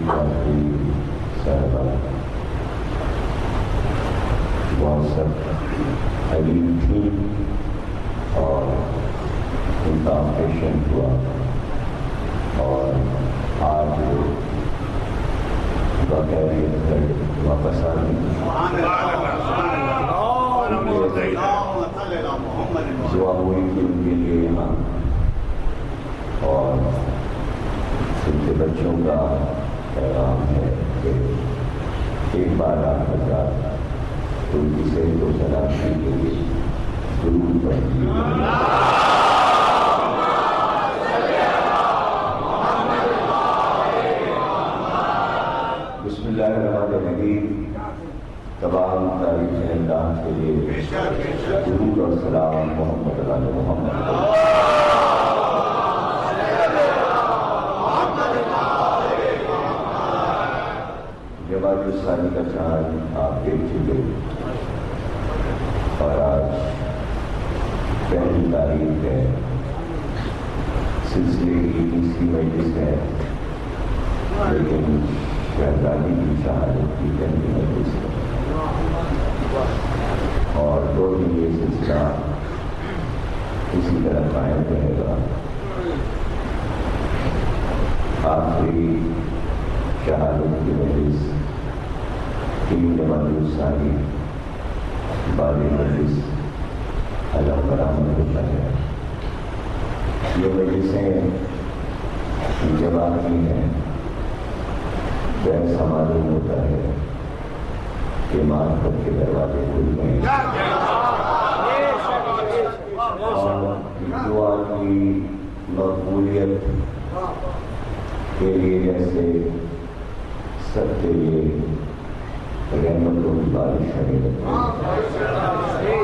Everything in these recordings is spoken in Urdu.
شافعی صاحبہ بہت سب علیم تھی اور ان کا آپریشن ہوا اور آج بخیریت واپس آ گئی۔ دعا ہوئی کہ ان کے لیے یہاں اور ان کے بچوں کا پیغام ہے کہ ایک بار آپ حضرات ان کی صحت و سلامتی کے لیے ضرور پڑھیے۔ بسم اللہ الرحمن الرحیم۔ تمام تاریخ اندام کے لیے درود اور سلام محمد علی محمد۔ جماعت الثانی کا چاند آپ دیکھ چکے اور آج پہلی تاریخ ہے، سلسلے کی تیسری مجلس ہے، لیکن شہزادی کی شہادت کی پہلی مجلس ہے اور 2 دن یہ سلسلہ اسی طرح قائم رہے گا۔ آخری شہادت کی مجلس 3 جمادی الثانی بعد مجلس اللہ برآمد ہوتا ہے۔ یہ مجلسیں جماعتی ہیں، تو ایسا معلوم ہوتا ہے کہ معرفت کے دروازے کھل گئے اور دعا کی مقبولیت کے لیے جیسے سب کے لیے رحمتوں کی بارش ہونے لگتی ہے۔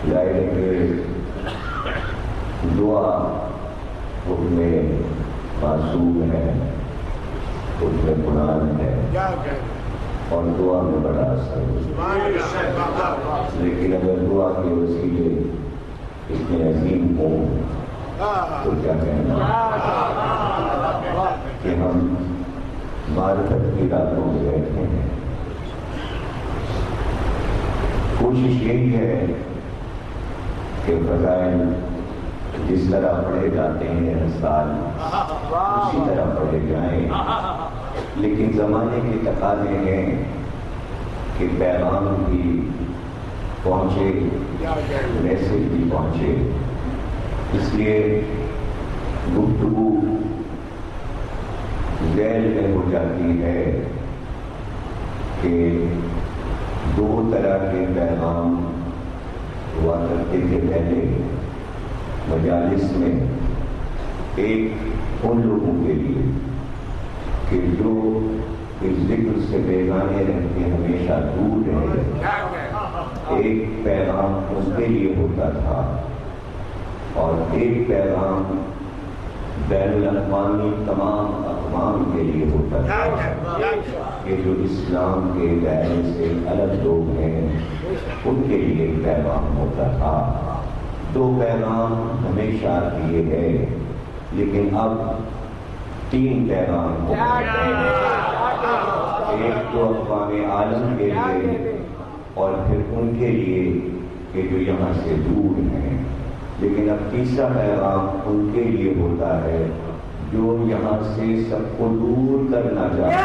ظاہر ہے کہ دعا حکم معصوم ہے، حکم قرآن ہے اور دعا میں بڑا اثر ہوتا ہے، لیکن اگر دعا کے وسیلے اتنے عظیم ہوں تو کیا کہنا کہ ہم معرفت کی راتوں میں بیٹھے ہیں۔ کوشش یہی ہے کہ فضائل جس طرح پڑھے جاتے ہیں ہر سال اسی طرح پڑھے جائیں، لیکن زمانے کے تقاضے ہیں کہ پیغام بھی پہنچے، میسج بھی پہنچے، اس لیے گفتگو ذیل میں ہو جاتی ہے کہ 2 طرح کے پیغام ہوا کرتے تھے پہلے مجالس میں۔ ایک ان لوگوں کے لیے کہ جو اس ذکر سے بیگانے رہتے ہمیشہ دور رہے، ایک پیغام ان کے لیے ہوتا تھا اور ایک پیغام بین الاقوامی تمام اقوام کے لیے ہوتا تھا کہ جو اسلام کے دائرے سے الگ لوگ ہیں ان کے لیے ایک پیغام ہوتا تھا۔ 2 پیغام ہمیشہ کیے گئے، لیکن اب 3 پیغام ہو گئے۔ ایک تو اقوام عالم کے لیے اور پھر ان کے لیے کہ جو یہاں سے دور ہیں، لیکن اب تیسرا پیغام ان کے لیے ہوتا ہے جو یہاں سے سب کو دور کرنا چاہتے ہیں۔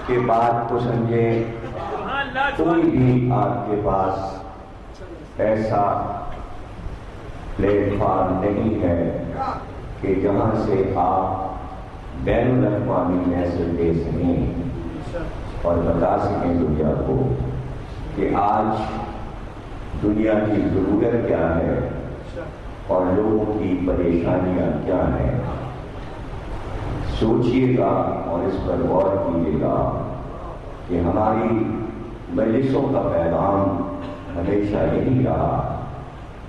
کہ بات کو سمجھے، کوئی بھی آپ کے پاس ایسا پلیٹ فارم نہیں ہے کہ جہاں سے آپ بین الاقوامی میسج دے سکیں اور بتا سکیں دنیا کو کہ آج دنیا کی ضرورت کیا ہے اور لوگوں کی پریشانیاں کیا ہیں۔ سوچئے گا اور اس پر غور کیجیے گا کہ ہماری مجلسوں کا پیغام ہمیشہ یہی رہا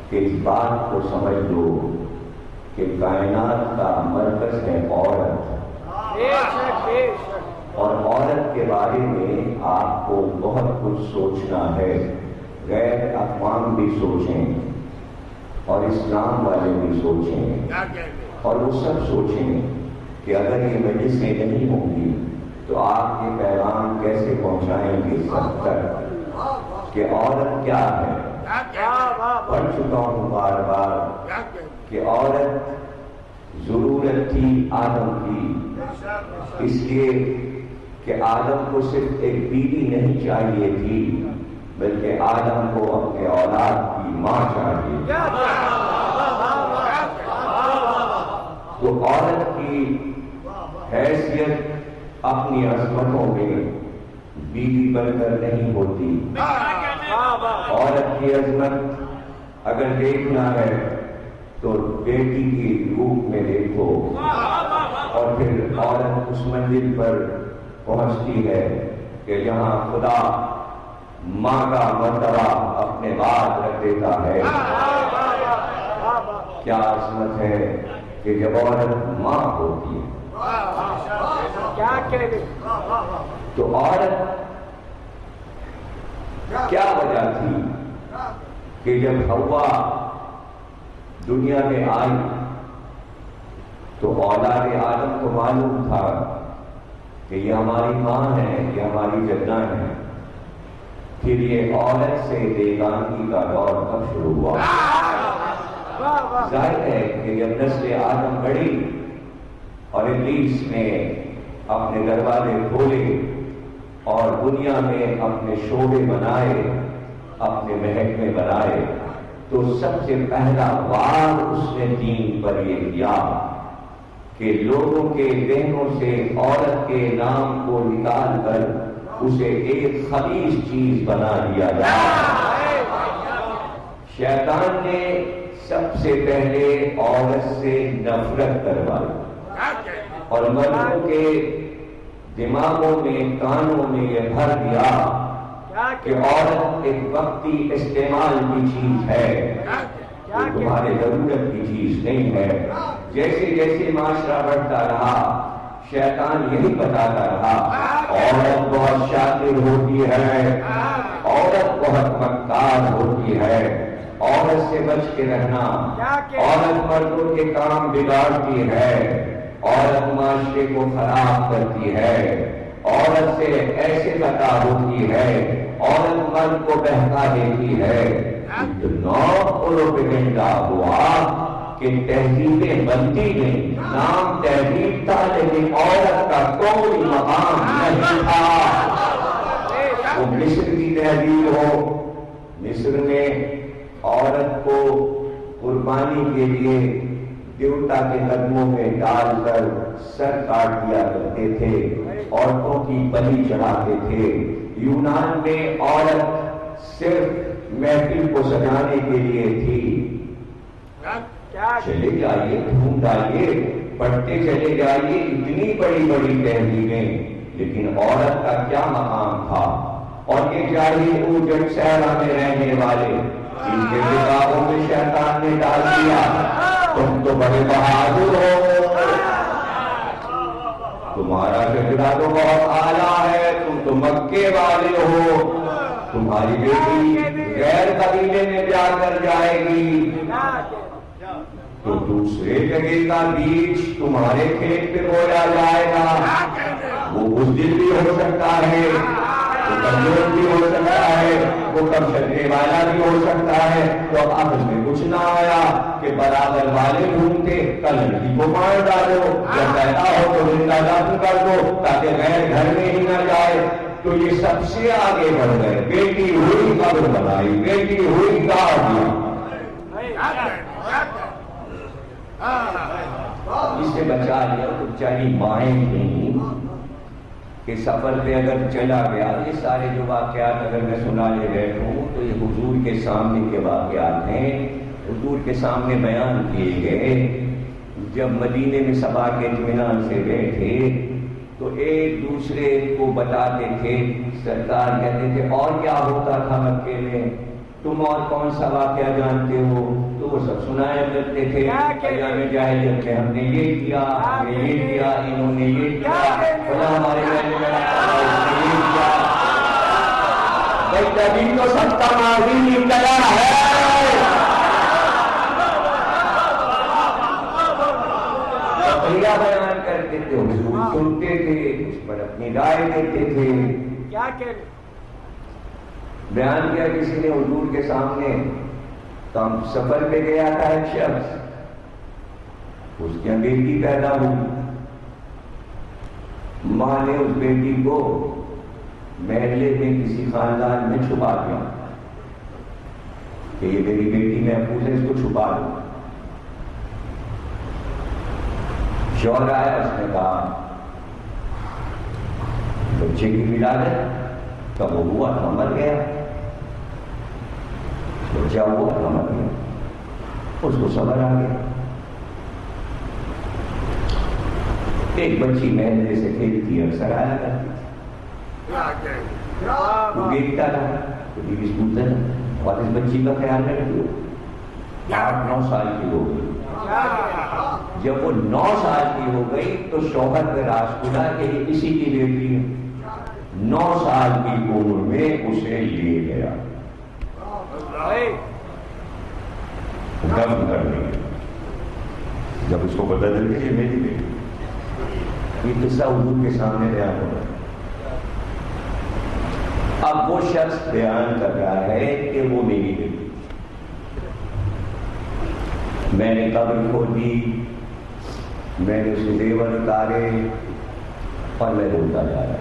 کہ اس بات کو سمجھ لو کہ کائنات کا مرکز ہے عورت، اور عورت کے بارے میں آپ کو بہت کچھ سوچنا ہے، غیر اقوام بھی سوچیں اور اسلام والے بھی سوچیں اور وہ سب سوچیں کہ اگر یہ مجلسیں نہیں ہوں گی تو آپ یہ پیغام کیسے پہنچائیں گے سب تک کہ عورت کیا ہے. پڑھ چکا ہوں بار بار کہ عورت ضرورت تھی آدم کی، اس لیے کہ آدم کو صرف ایک بیوی نہیں چاہیے تھی بلکہ آدم کو اپنے اولاد کی ماں چاہیے. تو عورت کی حیثیت اپنی عظمتوں میں بیوی بن کر نہیں ہوتی. عورت کی عظمت اگر دیکھنا ہے تو بیٹی کی روپ میں دیکھو، اور پھر عورت اس منزل پر پہنچتی ہے کہ جہاں خدا ماں کا مرتبہ اپنے بعد رکھ دیتا ہے. کیا عظمت ہے کہ جب عورت ماں ہوتی ہے. تو عورت کیا وجہ تھی کہ جب حوا دنیا میں آئی تو اولاد آدم کو معلوم تھا کہ یہ ہماری ماں ہے، یہ ہماری جدہ ہے. پھر یہ عورت سے بیگانگی کا دور کب شروع ہوا؟ ظاہر ہے کہ جب نسل آدم بڑھی اور ابلیس نے اپنے دروازے کھولے اور دنیا میں اپنے شعبے بنائے، اپنے محکمے بنائے، تو سب سے پہلا وار اس نے دین پر یہ کیا کہ لوگوں کے ذہنوں سے عورت کے نام کو نکال کر اسے ایک خبیث چیز بنا دیا جائے. شیطان نے سب سے پہلے عورت سے نفرت کروائی اور مردوں کے دماغوں میں، کانوں میں یہ بھر دیا کہ عورت ایک وقتی استعمال کی چیز ہے، وہ تمہارے ضرورت کی چیز نہیں ہے. جیسے جیسے معاشرہ بڑھتا رہا شیطان یہی بتاتا رہا عورت بہت شاطر ہوتی ہے، عورت بہت مکار ہوتی ہے، عورت سے بچ کے رہنا، عورت مردوں کے کام بگاڑتی ہے، عورت معاشرے کو خراب کرتی ہے، عورت سے ایسے خطا ہوتی ہے، عورت مرد کو بہکا دیتی ہے. اتنا پروپیگنڈا ہوا کہ تہذیبیں بنتی نہیں، نام تہذیب تھا لیکن عورت کا کوئی مقام نہیں تھا. وہ مصر کی تہذیب ہو، مصر میں عورت کو قربانی کے لیے دیوتا کے قدموں میں ڈال کر سر کاٹ دیا کرتے تھے، عورتوں کی بلی چڑھاتے تھے. یونان میں عورت صرف محفل کو سجانے کے لیے تھی. چلے جائیے، ڈھونڈ آئیے، پڑھتے چلے جائیے اتنی بڑی بڑی تہذیبیں، لیکن عورت کا کیا مقام تھا. اور یہ جاہل اوجڑ صحرا میں رہنے والے ان کے دماغوں میں شیطان نے ڈال دیا تم تو بڑے بہادر ہو، تمہارا شجرا تو بہت اعلیٰ ہے، تم تو مکے والے ہو، تمہاری بیٹی غیر قبیلے میں جا کر جائے گی تو دوسرے جگہ کا بیج تمہارے کھیت پہ بویا جائے گا. وہ بزدل بھی ہو سکتا ہے، وہ کمزور بھی ہو سکتا ہے، وہ کم چلنے والا بھی ہو سکتا ہے. تو اب آپس میں کچھ نہ آیا کہ برابر والے ڈھونڈتے کل لڑکی کو مار ڈالو، جب پیدا ہو تو زندہ دفن کر دو تاکہ غیر گھر میں ہی نہ جائے. تو یہ سب سے آگے بڑھ گئے، بیٹی ہوئی قبر بنائی، بیٹی ہوئی گاڑ دیا. اس سے بچا لیا تو چاہیے مائیں نہیں کہ سفر پہ اگر چلا گیا. یہ سارے جو واقعات اگر میں سنانے بیٹھوں تو یہ حضور کے سامنے کے واقعات ہیں، حضور کے سامنے بیان کیے گئے. جب مدینے میں صبا کے اطمینان سے بیٹھے تو ایک دوسرے کو بتاتے تھے. سرکار کہتے تھے اور کیا ہوتا تھا مکے میں، تم اور کون سا واقعہ جانتے ہو؟ تو وہ سب سنایا کرتے تھے. ایام جاہلیت میں ہم نے یہ کیا، ہم نے یہ کیا، انہوں نے یہ کیا، خدا ہمارے رہنے والا یہ کیا. بھائی تبھی تو سب کا ماضی نکلا ہے. بیان کرتے تھے, حضور سنتے تھے, اس پر اپنی رائے دیتے تھے. کیا کہنے بیان کیا کسی نے حضور کے سامنے, تو ہم سفر پہ گیا تھا ایک شخص, اس کی بیٹی پیدا ہوئی, ماں نے اس بیٹی کو محلے میں کسی خاندان میں چھپا دیا کہ یہ میری بیٹی محفوظ ہے, اس کو چھپا دو. شوہر آیا, اس نے کہا بچے کی ولادت کب ہوا, تو مر گیا. بچہ ہوا تو مر گیا, اس کو صبر آ گیا. ایک بچی محلے سے کھیلتی اکثر آیا کرتی, وہ دیکھتا تھا, تو بیوی پوچھتا تھا اور اس بچی کا خیال رکھتی ہو. 8-9 سال کی ہو گئی. جب وہ 9 سال کی ہو گئی تو شوہر پہ راز کھلا کہ یہ کسی کی بیٹی ہے. 9 سال کی عمر میں اسے لے گیا, دفن کر دیا. جب اس کو پتہ چل گیا یہ میری بیٹی, یہ قصہ حضور کے سامنے بیان ہو رہا ہے. اب وہ شخص بیان کر رہا ہے کہ وہ میری بیٹی, میں نے قبر کھودی, میں نے اسے زیور اتارے, اور میں روتا جا رہا.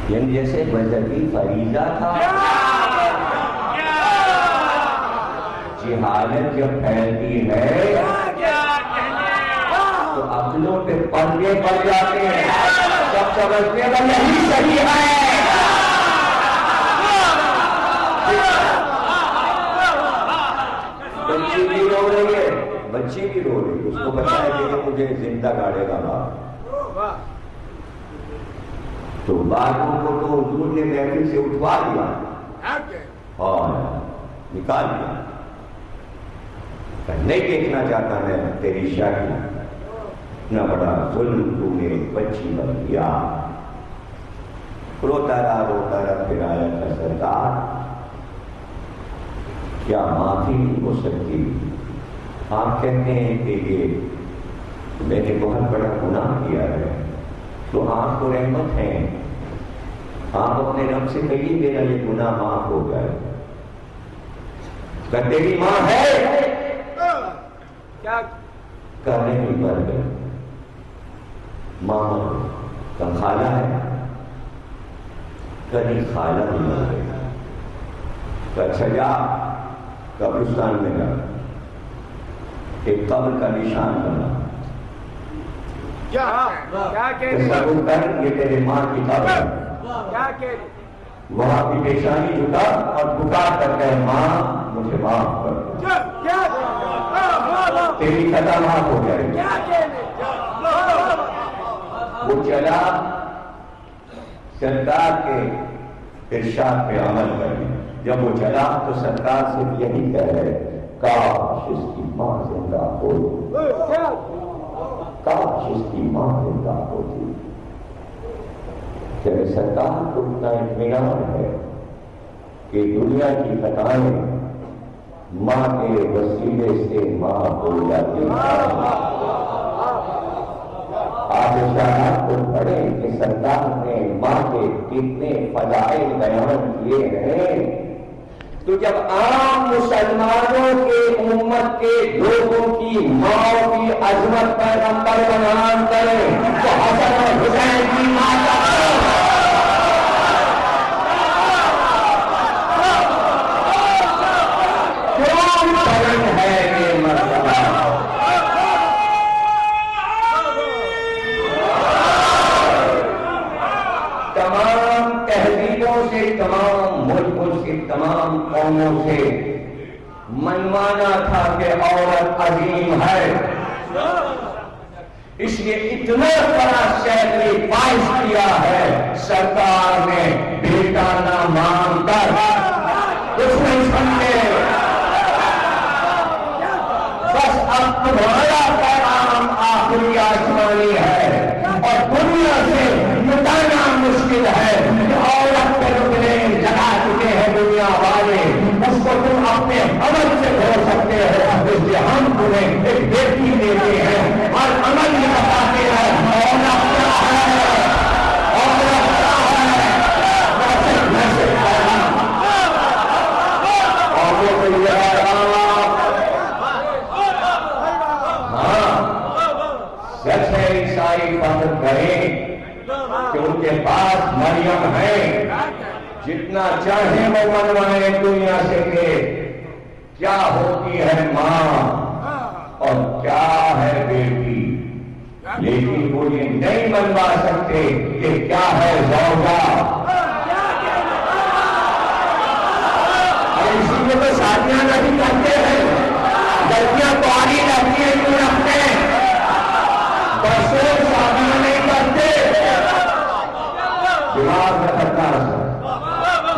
یعنی جیسے مذہبی فریضہ تھا. جہالت جب پھیلتی ہے تو عقلوں پہ پردے پڑ جاتے ہیں, سب سمجھتے ہیں کہ یہی صحیح ہے. بچی بھی رو رہی ہے, بچی بھی رو رہی ہے, اس کو پتا ہے کہ مجھے زندہ گاڑے گا باپ. تو باغوں کو تو حضور نے محفل سے اٹھوا دیا اور نکال دیا. نہیں دیکھنا چاہتا میں تیری شکل, اتنا بڑا ظلم تو نے بچی پر کیا. روتا رہا پھر آیا تھا سرکار, کیا معافی نہیں ہو سکتی؟ آپ کہتے ہیں کہ یہ میں نے بہت بڑا گناہ کیا ہے, تو آپ کو رحمت ہے, آپ اپنے رب سے کہیے میرا یہ گناہ معاف ہو جائے. کہ تیری ماں ہے کیا کرنے کی مر گئے, ماں کا خالہ ہے, کہیں خالہ بھی مر گئی. اچھا جا قبرستان میں جا, ایک قبر کا نشان بنا, یہ تیرے ماں کی قبر ہے. وہاں کی پیشانی جھکا اور پکار کر کے ماں مجھے معاف کر, تیری خطا معاف ہو جائے. وہ چلا سرکار کے ارشاد پہ عمل کرنے. جب وہ چلا تو سرکار صرف یہی کہہ رہے, کاش اس کی ماں زندہ ہوتی, کاش اس کی ماں زندہ ہوتی. کہ سرکار کو اتنا اطمینان ہے کہ دنیا کی خطائیں ماں کے وسیلے سے معاف ہو جاتی ہیں. آپ شاہد کو پڑھیں کہ سرکار نے ماں کے کتنے فضائل بیان کیے ہیں. تو جب عام مسلمانوں کے امت کے لوگوں کی ماں کی عظمت پیغمبر بیان کریں تو حسن اور حسین کی ماں کا ہے یہ مرتبہ. تمام تہذیبوں سے, تمام ملکوں سے, تمام قوموں سے منوانا تھا کہ عورت عظیم ہے, اس لیے اتنا بڑا سیکریفائس کیا ہے. سرکار نے بیٹا نہ مانگ کر کچھ نہیں سمجھے, بس اب تمہارا پیغام آخری آسمانی ہے اور دنیا سے مٹانا مشکل ہے. عورت پہ تمہیں ایک بیٹی دیتے ہیں اور عمل میں بتاتے ہیں عورت کیا ہے، عورت کیا ہے، ویسے عورتوں کو یہ سچ ہے عیسائی فخر کریں کہ ان کے پاس مریم ہے، جتنا چاہیں وہ منوائیں دنیا سے کہ کیا ہوتی ہے ماں اور کیا ہے بیٹی، لیکن وہ یہ نہیں منوا سکتے کہ کیا ہے زوجہ۔ اسی میں تو شادیاں نہیں کرتے ہیں، لڑکیاں کاری رہتی ہیں کیوں رکھتے ہیں، بسوں شادیاں نہیں کرتے، دماغ میں خطرہ ہے۔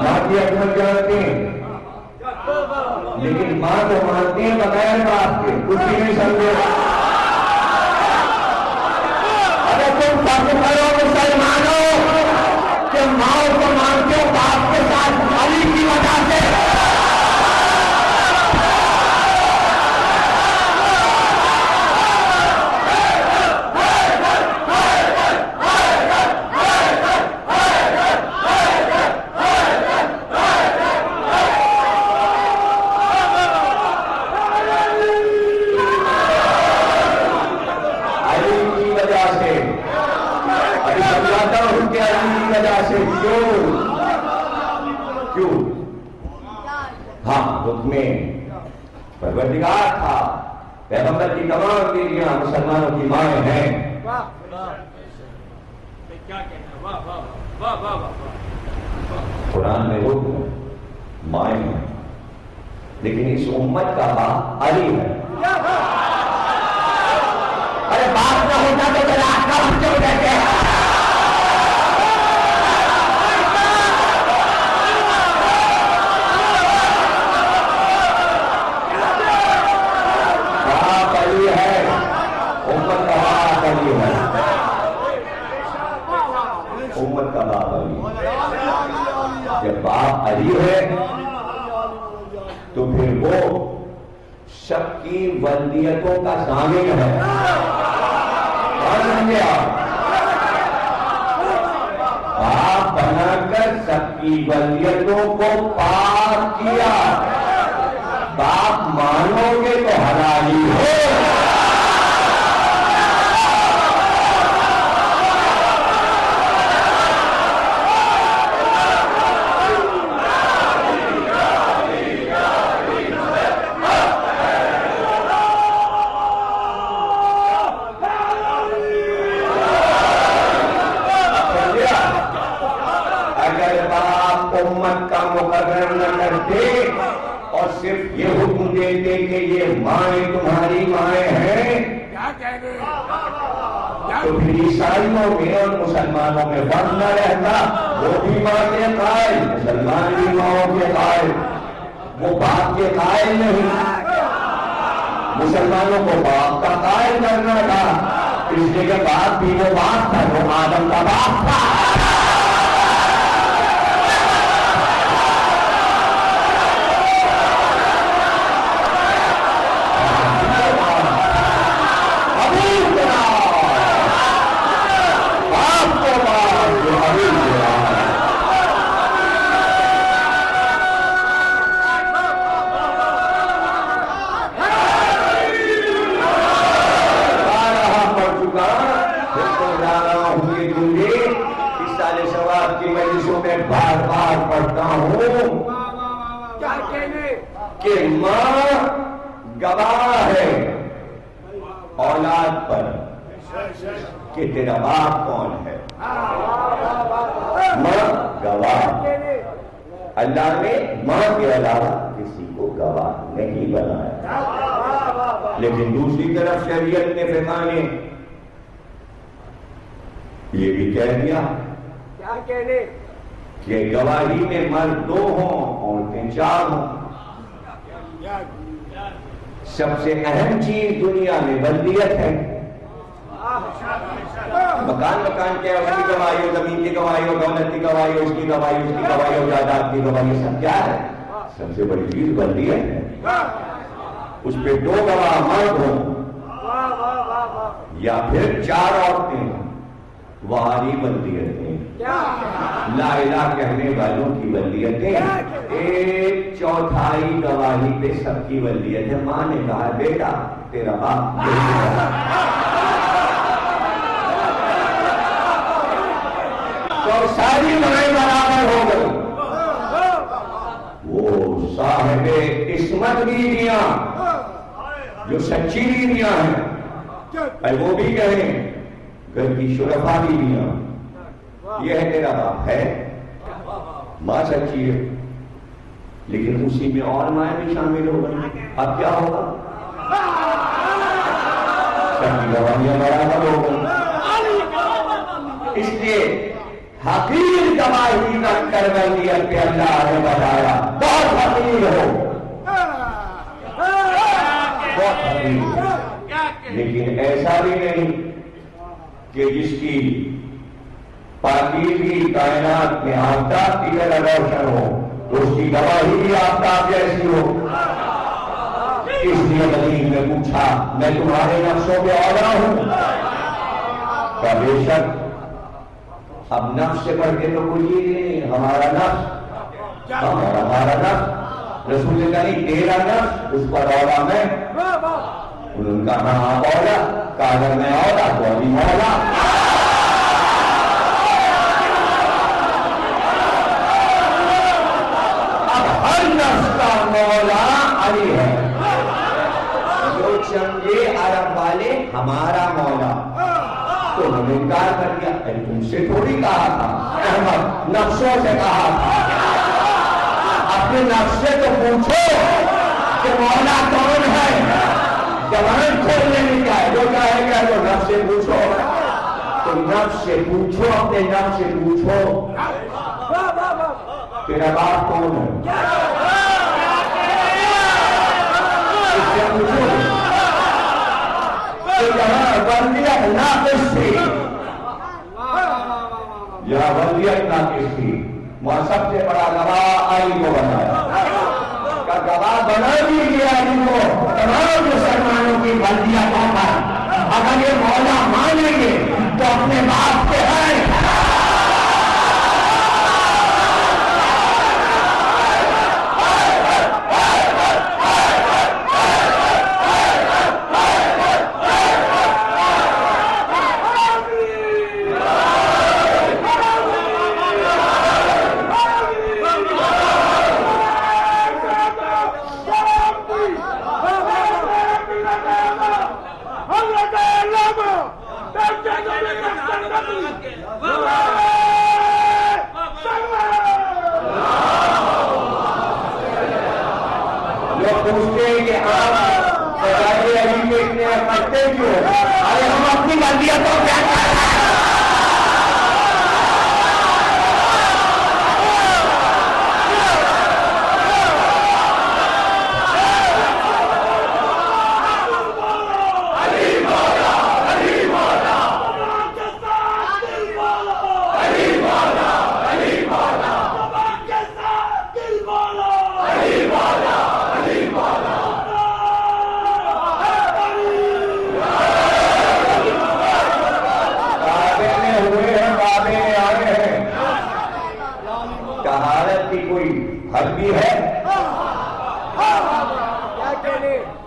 ماں کی اکمت جانتے ہیں لیکن ماں تو مانتے ہیں بغیر باپ کے، کچھ بھی نہیں سمجھے۔ اگر تم فرق کرو مسلمانوں کہ ماں کو مانتے ہو باپ کے ساتھ علی کی وجہ سے، کیوں؟ ہاں حکم پروردگار تھا، پیغمبر کی تمام بیویاں مسلمانوں کی مائیں ہیں۔ قرآن میں حکم مائیں ہیں، لیکن اس امت کا باپ علی ہے۔ ارے باپ نہ ہوتا تو طلاق کا ہم کیوں کہتے ہیں؟ امت کا باپ علی، جب باپ علی ہے تو پھر وہ سب کی ولدیتوں کا ضامن ہے۔ باپ بنا کر سب کی ولدیتوں کو پاک کیا، باپ مانو گے تو حلالی ہو۔ اور صرف یہ حکم دیتے کہ یہ مائیں تمہاری مائیں ہیں، تو پھر عیسائیوں میں اور مسلمانوں میں فرق نہ رہتا، وہ بھی ماں کے قائل، مسلمان بھی ماں کے قائل، وہ باپ کے قائل نہیں۔ مسلمانوں کو باپ کا قائل کرنا تھا، اس لیے کہ باپ بھی وہ باپ تھا جو آدم کا باپ تھا۔ بار بار پڑھتا ہوں کہ ماں گواہ ہے اولاد پر کہ تیرا باپ کون ہے۔ ماں گواہ، اللہ نے ماں کے علاوہ کسی کو گواہ نہیں بنایا، لیکن دوسری طرف شریعت نے فقہ نے یہ بھی کہہ دیا کہ گواہی میں مرد 2 ہوں، عورتیں 4 ہوں۔ سب سے اہم چیز دنیا میں ولدیت ہے۔ مکان کیا ہے، اس کی گواہی ہو، زمین کی گواہی ہو، دولت کی گواہی ہو، اس کی گواہی ہو، جائیداد کی گواہی، سب کیا ہے؟ سب سے بڑی چیز ولدیت ہے۔ اس پہ 2 گواہ مرد ہوں واہ واہ واہ واہ یا پھر 4 عورتیں ہوں، وہی ولیتیں، کیا لا الہ کہنے والوں کی ولیتیں 1/4 گواہی پہ سب کی ولیت ہے۔ ماں نے کہا بیٹا تیرا باپ تو ساری مائیں برابر ہو گئی۔ وہ صاحب عصمت بیویاں جو سچی بیویاں ہیں، وہ بھی کہیں گھر کی شرفا بیویاں، یہ ہے تیرا باپ ہے، ماں سچی ہے، لیکن اسی میں اور مائیں بھی شامل ہو گئی۔ اب کیا ہوگا؟ سب کی گواہیاں برابر ہو گئی۔ اس لیے حقیر گواہی رکھ کر ولیت پہ اللہ نے بتایا بہت حقیر ہو، بہت حقیر، لیکن ایسا بھی نہیں کہ جس کی پاکیزگی کائنات میں آفتاب کی طرح روشن ہو تو اس کی گواہی بھی آفتاب جیسی ہو۔ اس لیے غریب نے پوچھا میں تمہارے نفسوں پہ اولا ہوں؟ کہ بے شک اب نفس سے بڑھ کے تو کوئی چیز نہیں، ہمارا نفس، ہمارا نفس، رسول نے کہا نہیں تیرا نفس اس پر اولا میں۔ انہوں نے کہا ہاں آپ اولا، کہا اگر میں اولا تو ابھی مولا۔ اب ہر نفس کا مولا علی ہے، جو سمجھے عرب والے ہمارا مولا تو ہم انکار کر دیا، تم سے تھوڑی کہا تھا، احمد نفسوں سے کہا تھا۔ اپنے نفس سے تو پوچھو کہ مولا کون ہے، زبان کھولنے میں کیا ہے، جو کہے گا تو نفس سے پوچھو، تو نفس سے پوچھو، اپنے نفس سے پوچھو تیرا باپ کون ہے، اس سے پوچھو۔ جہاں ولیت ناقص تھی، جہاں ولیت ناقص تھی، وہاں سب سے بڑا گواہ علی کو بنایا، کہ گواہ بنا دیجیے علی کو تمام مسلمانوں کی ولیتوں پر، اگر یہ مولا مانیں گے تو اپنے باپ کے ہیں۔ پوچھتے ہیں کہ آپ بجائے علی کے اتنے کرتے کیوں؟ ارے ہم اپنی ولیتوں کیا کر رہے ہیں؟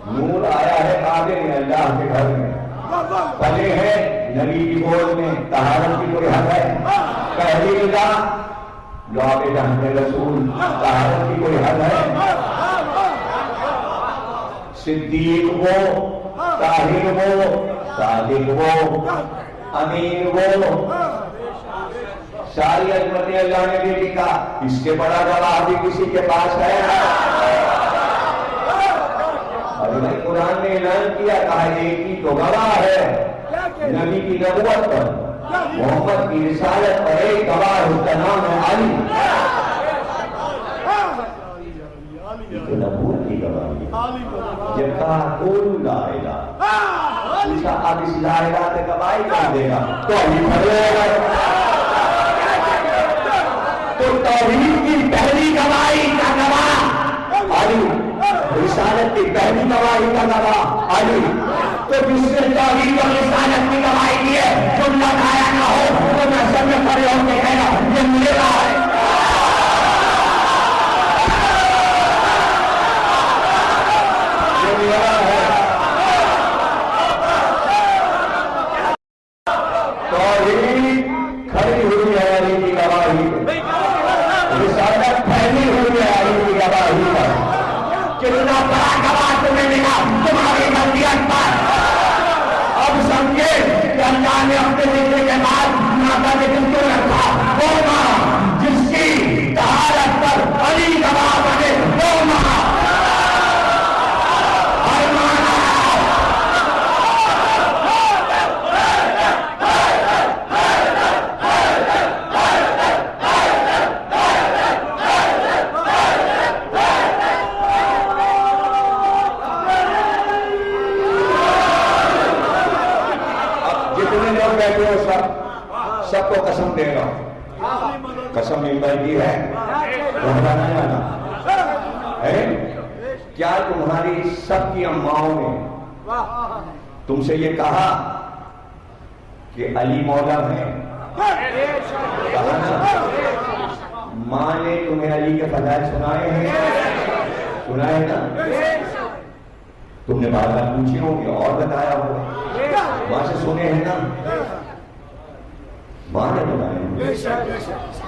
نور آیا ہے کعبے میں اللہ کے گھر میں، پلے ہے نبی کی گود میں، طہارت کی کوئی حد ہے؟ پہلی ندا جو آپ جہاں رسول، طہارت کی کوئی حد ہے؟ صدیق وہ، طاہر وہ، صادق وہ، امین وہ، ساری عظمتیں اللہ نے بھی لکھا، اس کے بڑا گواہ بھی کسی کے پاس ہے؟ اور قرآن نے اعلان کیا، کہا ایک ہی تو گواہ ہے نبی کی نبوت پر، محمد کی رسالت پر ایک گواہ، اس کا نام ہے علی۔ یہ تو نبوت کی گواہی ہے۔ جب کہا قول لا الہ، پوچھا اب اس لا الہ سے گواہی کر دے گا تو علی پڑھ لے گا۔ تو توحید کی پہلی گواہی کا گواہ علی، رسالت کی پہلی گواہی کا گواہ علی، تو جس نے توحید اور رسالت کی گواہی دی ہے، جملہ کھایا نہ ہو تو میں سب میں کھڑے ہو کے کہنا یہ میرا ہے۔ یہ میرا ہے۔ توحید کھڑی ہوئی ہے علی کی گواہی پہ، رسالت پھیلی ہوئی ہے علی کی گواہی پر۔ کتنا بڑا گواہ تمہیں ملا تمہاری ملکیت پر۔ اب سمجھے کہ اللہ نے اپنے ذکر کے بعد ماتا ذکر کیوں رکھا؟ وہ ماں جس کی طہارت پر علی گواہ بنے، وہ ماں ہر ماں بیٹھے ہو سب کو قسم دے رہا ہوں، قسم ممبر کی ہے، دہرانا جانا ہے۔ کیا تمہاری سب کی اماؤں نے تم سے یہ کہا کہ علی مولا ہے؟ کہا نا؟ ماں نے تمہیں علی کے فضائل سنائے ہیں؟ سنائے نا؟ تم نے بات پوچھی ہوگی اور بتایا ہوگا، ماں سے سنے ہیں نا؟ ماں نے بتایا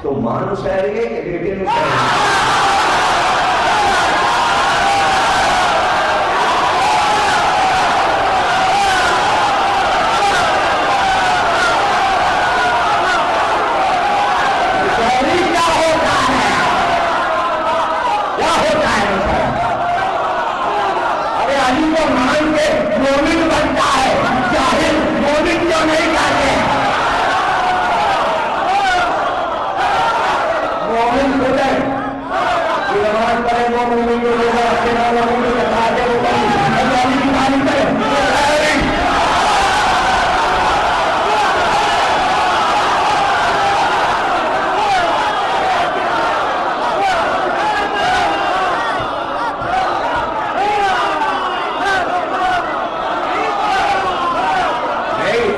تو ماں نو سہ رہی ہے کہ بیٹے نو سہ رہی ہے؟ مومن بنتا ہے، جاہل مومن کیوں نہیں کہتے؟ مومن خود ہے، نماز پڑھے وہ مومن کو روزہ رکھے نہ وہ مومن کو کھاتے وہ علی کی تعریف کرے۔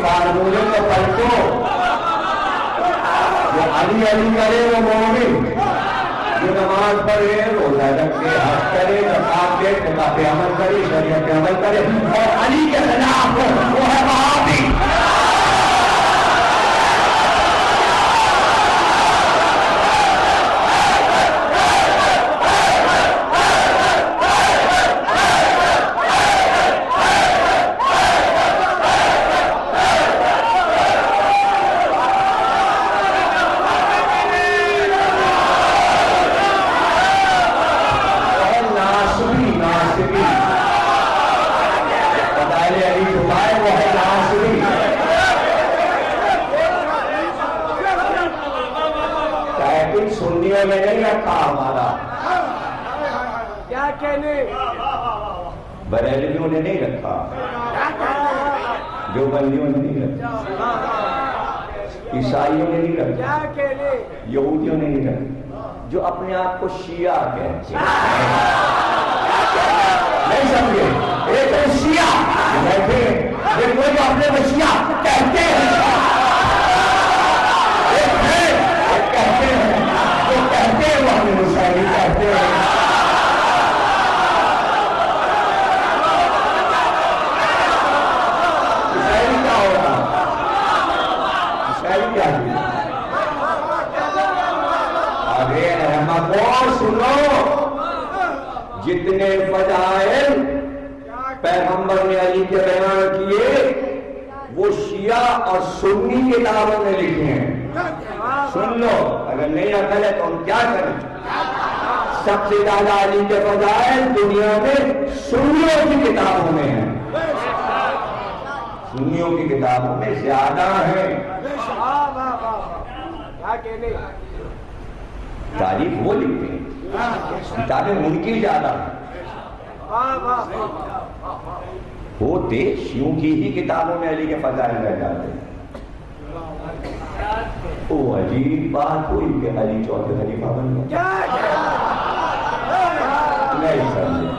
فارمولے کو پلٹو، جو علی علی کرے وہ مومن، جو نماز پڑھے روزہ رکھے حج کرے زکات دے نکاح پہ عمل کرے شریعت پہ عمل کرے اور علی کے خلاف وہ ہے وہابی۔ سنیوں میں نہیں رکھا ہمارا، کیا کہنے بریلویوں نے نہیں رکھا، جو بندیوں نے نہیں رکھا، عیسائیوں نے نہیں رکھا، یہودیوں نے نہیں رکھا، جو اپنے آپ کو شیعہ کہتے ہیں۔ نہیں سمجھے؟ ایک ہے شیعہ بیٹھے ایک کوئی جو اپنے کو شیعہ کہتے ہیں، ایک ہے کہتے ہیں کہتے ہیں وہ ہمیں مسائل کہتے ہیں۔ مسائل کیا ہوگا؟ مسائل کیا ہے؟ آگے احمد اور سنو، جتنے فضائل پیغمبر نے علی کے بیان کیے وہ شیعہ اور سنی کتابوں میں لکھے ہیں۔ سن لو، اگر نہیں عقل ہے تو ہم کیا کریں؟ سب سے زیادہ علی کے فضائل دنیا میں سنیوں کی کتابوں میں ہیں، سنیوں کی کتابوں میں زیادہ ہیں۔ تاریخ وہ لکھتے ہیں، کتابیں ان کی زیادہ ہیں۔ ہوتے شیوں کی ہی کتابوں میں علی کے فضائل رہ جاتے ہیں۔ وہ عجیب بات ہوئی کہ علی چوتھے خلیفہ بن گیا، نہیں سمجھے؟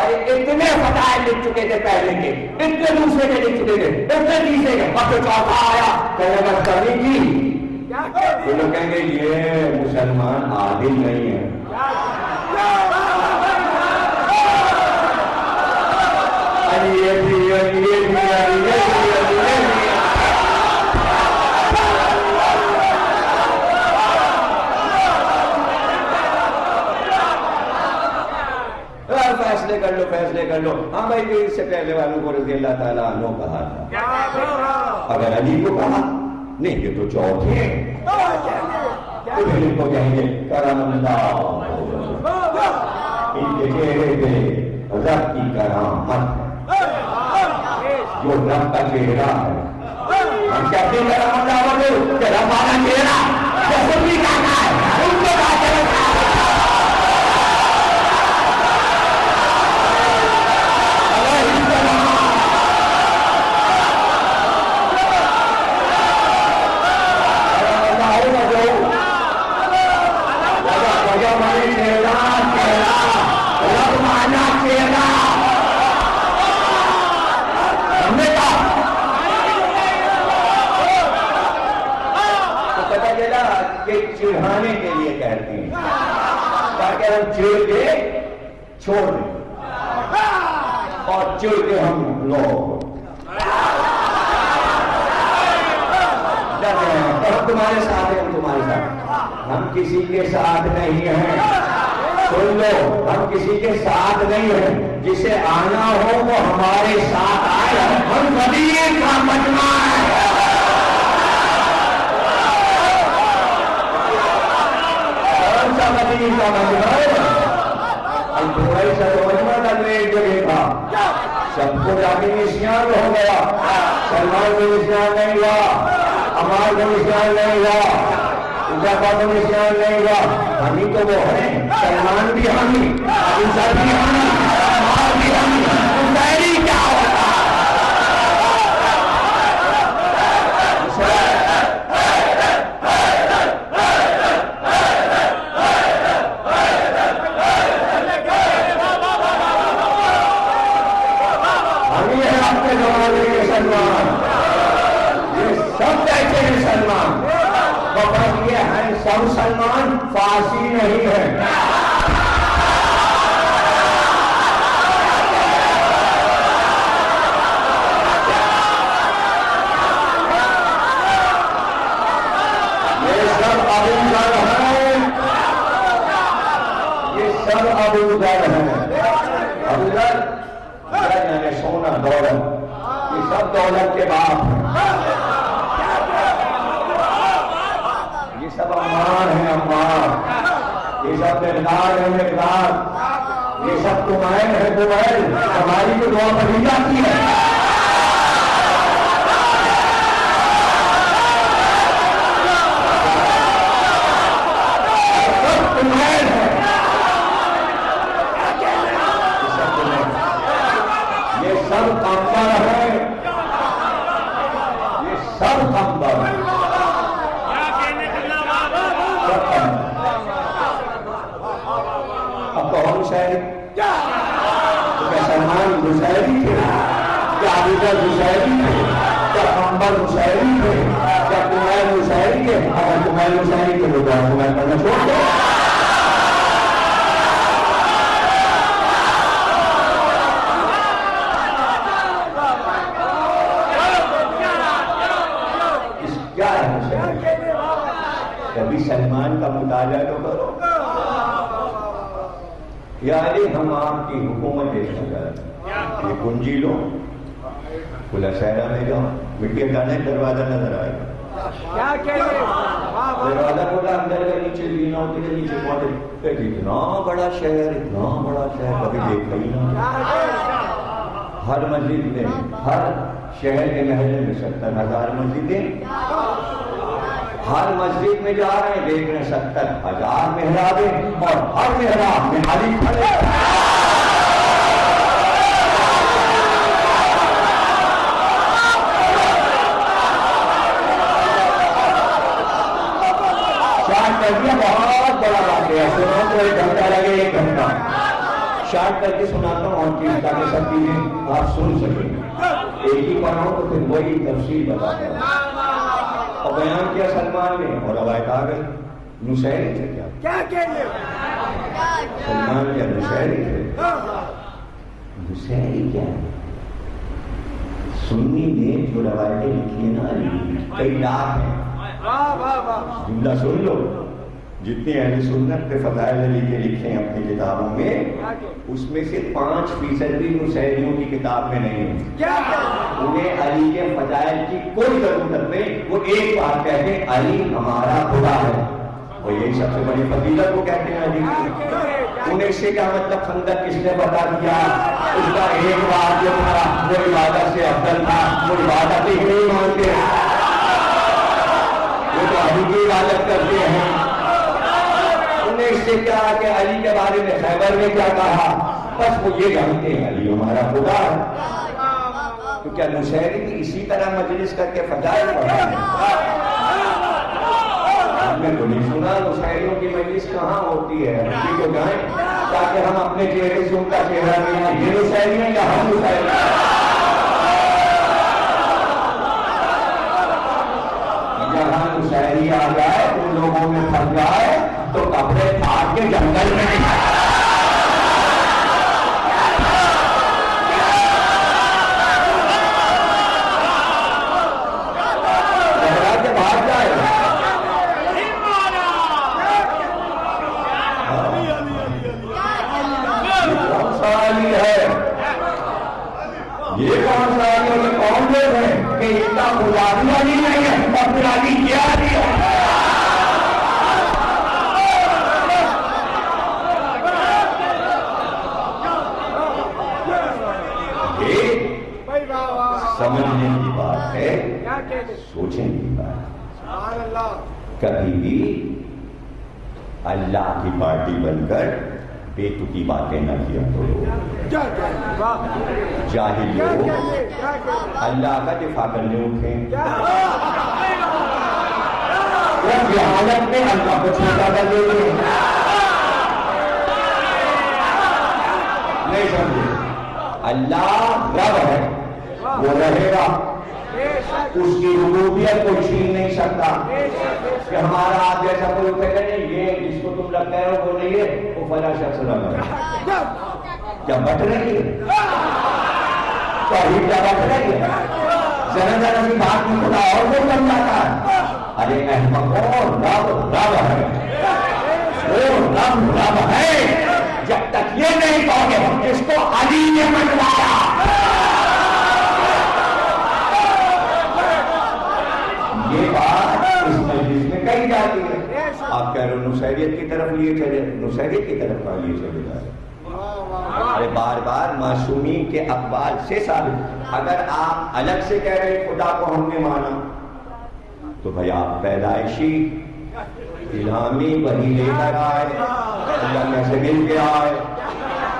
اتنے فضائل لکھ چکے تھے پہلے کے، اتنے دوسرے کے لکھ چکے تھے، اتنے تیسرے کے، اب تو چوتھا آیا کہنے بس کمی کی. وہ لوگ کہیں گے یہ مسلمان عادل نہیں ہے. فیصلے کر لو فیصلے کر لو. ہاں بھائی پیر سے پہلے والوں کو رضی اللہ تعالیٰ عنہ کہا تھا، اگر علی کو کہا نہیں یہ تو چوتھے تو پھر ان کو کہیں گے کرم اللہ ان کے چہرے پہ رب کی کرامت ہے، جو رب کا چہرہ ہے. ہم کہتے ہیں کرم اللہ والے کہ رب والا چہرہ جو خود بھی کہنا ہے ان کو باتیں چڑھانے کے لیے کہتے ہیں تاکہ ہم چڑھ کے چھوڑ دیں اور چڑھ کے ہم لوگ تمہارے ساتھ ہیں، ہم تمہارے ساتھ. ہم کسی کے ساتھ نہیں ہیں، سن لو، ہم کسی کے ساتھ نہیں ہیں. جسے آنا ہو وہ ہمارے ساتھ آئے. ہم غدیر کا مجمع ہے. غدیر کا مجمع ہے. ہم تھوڑا ہی سا مجمع تک ایک جگہ تھا، سب کو جا کے نشان ہو گیا. سلمان کو نشان نہیں ہوا، عمار کو نشان نہیں ہوا، حذیفہ کو نشان نہیں ہوا. ہم ہی تو وہ ہیں، سلمان بھی ہم ہی، حذیفہ بھی ہم ہی، عمار بھی ہم ہی. حسینی کیا ہوتا مسلمان فارسی نہیں ہے. یہ سب ابوذر ہیں، یہ سب ابوذر ہیں. ابوذر یعنی سونا دولت، یہ سب دولت کے باپ ہیں. سب عمار ہیں عمار، یہ سب مقدار ہیں مقدار، یہ سب کمائل ہیں کمائل. ہماری تو دعا پڑھی جاتی ہے. سب کمائل ہیں، یہ سب کمبر ہیں، یہ سب کمبر ہیں. اب تو ہم شہری کیا سلمان مشاعری تھے، کیا ابوذر مشاعری تھے، کیا کمبر مشاعری تھے، کیا کمائل مشاعری تھے؟ اگر کمائل مشاعری تھے تو کمائل پڑھنا چھوڑ دو. کیا ہے کبھی سلمان کا مطالعہ تو کرو. یعنی ہم آپ کی حکومت دیکھنا چاہتے ہیں. یہ کنجی لو، کھلا شہرہ میں جاؤ، مٹی ہٹانے دروازہ نظر آئے گا. دروازہ کھولا، اندر کے نیچے لینا ہوتی ہے، نیچے پہنچے اتنا بڑا شہر کبھی دیکھا ہی نہ. ہر مسجد میں، ہر شہر کے محلے میں 70,000 مسجدیں. ہر مسجد میں جا رہے ہیں، دیکھ رہے ہیں 70,000 محرابیں اور ہر محراب میں علی کھڑے. شاید کر دیا بہت بڑا واقعہ، سنو تو 1 گھنٹہ لگے، 1 گھنٹہ. شارٹ کر کے سناتا ہوں اور چیز تاکہ سب چیزیں آپ سن سکیں. ایک ہی پڑھاؤں تو پھر وہی تفصیل بتاتا ہوں. اور بیان کیا سلمان نے اور روایت آ گئی. نصیری تھے کیا کہنے سلمان کیا نصیری تھے؟ نصیری کیا ہے؟ سنی نے جو روایتیں لکھی ہیں نا کئی لاکھ ہیں. جملہ سن لو. جتنے اہل سنت پہ فضائل علی کے لکھے ہیں اپنی کتابوں میں اس میں سے 5% بھی نصیریوں کی کتاب میں نہیں ہے. انہیں علی کے فضائل کی کوئی ضرورت نہیں. وہ ایک بات کہتے ہیں علی ہمارا خدا ہے. وہ یہی سب سے بڑی فضیلت کو کہتے ہیں علی کی. انہیں سے کیا مطلب خندق کس نے بتا دیا؟ اس کا ایک بات جو تھا وہ عبادت سے افضل تھا. وہ عبادت ہی نہیں مانتے, وہ تو علی کی عبادت کرتے ہیں. انہیں اس سے کیا کہ علی کے بارے میں خیبر میں کیا کہا, بس وہ یہ جانتے ہیں علی ہمارا خدا ہے. تو کیا نصیری بھی اسی طرح مجلس کر کے فضائل پڑھا؟ ہم نے تو نہیں سنا. نصیریوں کی مجلس کہاں ہوتی ہے؟ اسی کو جائیں تاکہ ہم اپنے چہرے سے ان کا چہرہ نہیں آئے. یہ نصیری ہیں یا ہم نصیری ہیں؟ جہاں نصیری آ جائے ان لوگوں میں پھنس جائے تو کپڑے پھاڑ کے جنگل میں نہیں کے بھاگ جائے. کون سا علی ہے یہ؟ کون سا علی ہے؟ کون لوگ ہیں کہ اس کا خدای علی نہیں ہے اور پھر علی کیا علی ہے؟ سمجھنے کی بات ہے, سوچنے کی بات. کبھی بھی اللہ کی پارٹی بن کر بے تکی باتیں نہ کیا کرو. جاہل لوگ اللہ کا دفاع کرنے اٹھیں. جہالت میں اللہ کو چھوٹا کر دے دیں. نہیں سمجھے؟ اللہ رب ہے, وہ رہے گا. اس کی ربوبیت کو چھین نہیں سکتا. کہ ہمارا آپ جیسا کوئی کہتے نہیں یہ جس کو تم لگ گئے ہو وہ نہیں ہے, وہ فلاں شخص لگ گیا. کیا بٹ رہی ہے؟ توحید کیا بٹ رہی ہے؟ ذرا ذرا سی بات میں خدا اور وہ بن جاتا ہے. ارے احمقوں, رب رب ہے, وہ رب رب ہے. جب تک یہ نہیں کہو گے ہم جس کو علی نے منوایا, یہ بات اس مجلس میں کہی جاتی ہے. آپ کہہ رہے ہو نصیریت کی طرف لیے چلے, نصیریت کی طرف کہاں لیے چلے جا رہے؟ ارے بار بار معصومین کے اقوال سے ثابت. اگر آپ الگ سے کہہ رہے خدا کو ہم نے مانا تو بھائی آپ پیدائشی الہامی وحی لے کر آئے, اللہ میں سے مل کے آئے,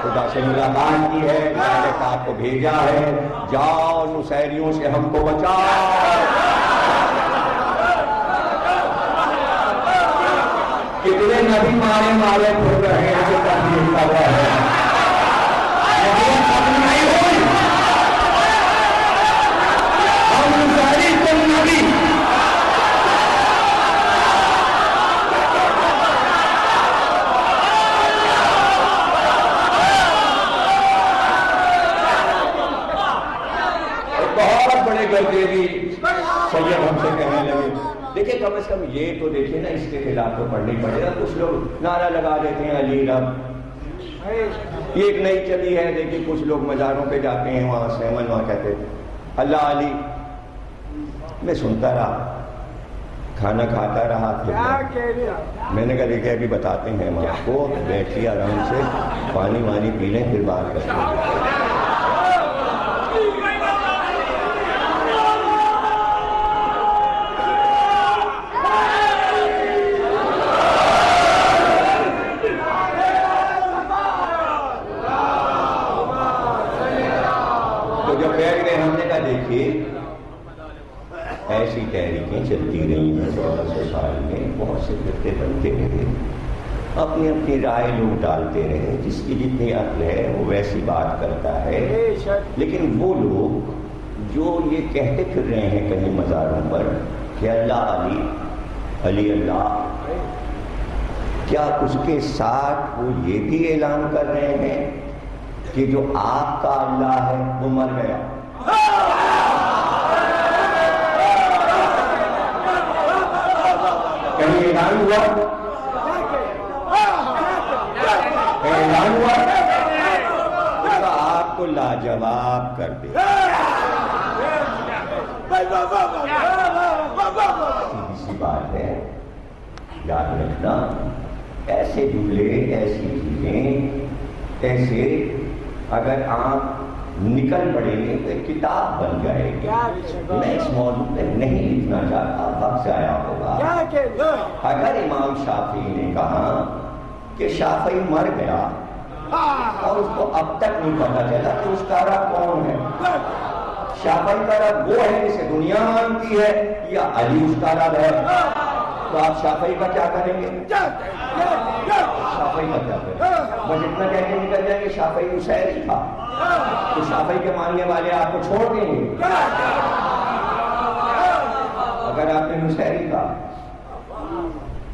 خدا سے ملاقات کی ہے, ملائکات کو بھیجا ہے, جاؤ نصیریوں سے ہم کو بچاؤ. کتنے نبی مارے مارے پھر رہے ہیں جو تحریر کر رہے ہیں. ختم نہیں ہوئی. ہم نصیری تم نبی. بہت بڑے گردیوی سید ہم سے کہنے لگے دیکھیں کم از کم یہ تو دیکھیں نا, اس کے خلاف تو پڑھنی پڑے گا. کچھ لوگ نعرہ لگا دیتے ہیں علی رب, یہ ایک نئی چلی ہے. دیکھیں کچھ لوگ مزاروں پہ جاتے ہیں, وہاں سیمن وہاں کہتے ہیں اللہ علی. میں سنتا رہا, کھانا کھاتا رہا. میں نے کہا دیکھیں ابھی بتاتے ہیں ہم آپ کو, بیٹھیے آرام سے, پانی وانی پی لیں پھر بات کرتے ہیں. ایسی تحریکیں چلتی رہی ہیں 1400 سال میں, بہت سے فرقے بنتے رہے. اپنی اپنی رائے لوگ ڈالتے رہے، جس کی جتنی عقل ہے وہ ویسی بات کرتا ہے. لیکن وہ لوگ جو یہ کہتے پھر رہے ہیں کہیں مزاروں پر کہ اللہ علی علی اللہ، کیا اس کے ساتھ وہ یہ بھی اعلان کر رہے ہیں کہ جو آپ کا اللہ ہے وہ مر گیا؟ کہیں اعلان ہوا؟ اعلان ہوا؟ آپ کو لاجواب کر دے. سی بات ہے، یاد رکھنا، ایسے جملے، ایسی چیزیں، ایسے اگر آپ نکل پڑیں گے تو ایک کتاب بن جائے گی. میں اس موضوع پہ نہیں لکھنا چاہتا، وقت ضائع ہوگا. اگر امام شافعی نے کہا کہ شافعی مر گیا اور اس کو اب تک نہیں پتا چلا کہ اس کا رب کون ہے، شافعی کا رب وہ ہے جسے دنیا مانتی ہے یا علی اس کا رب ہے، تو آپ شافعی کا کیا کریں گے؟ شافعی کا کیا کریں گے؟ بس اتنا کہہ کے نکل جائیں کہ شافعی عیسائی تھا، تو شافعی کے ماننے والے آپ کو چھوڑ دیں گے. اگر آپ نے عیسائی کا،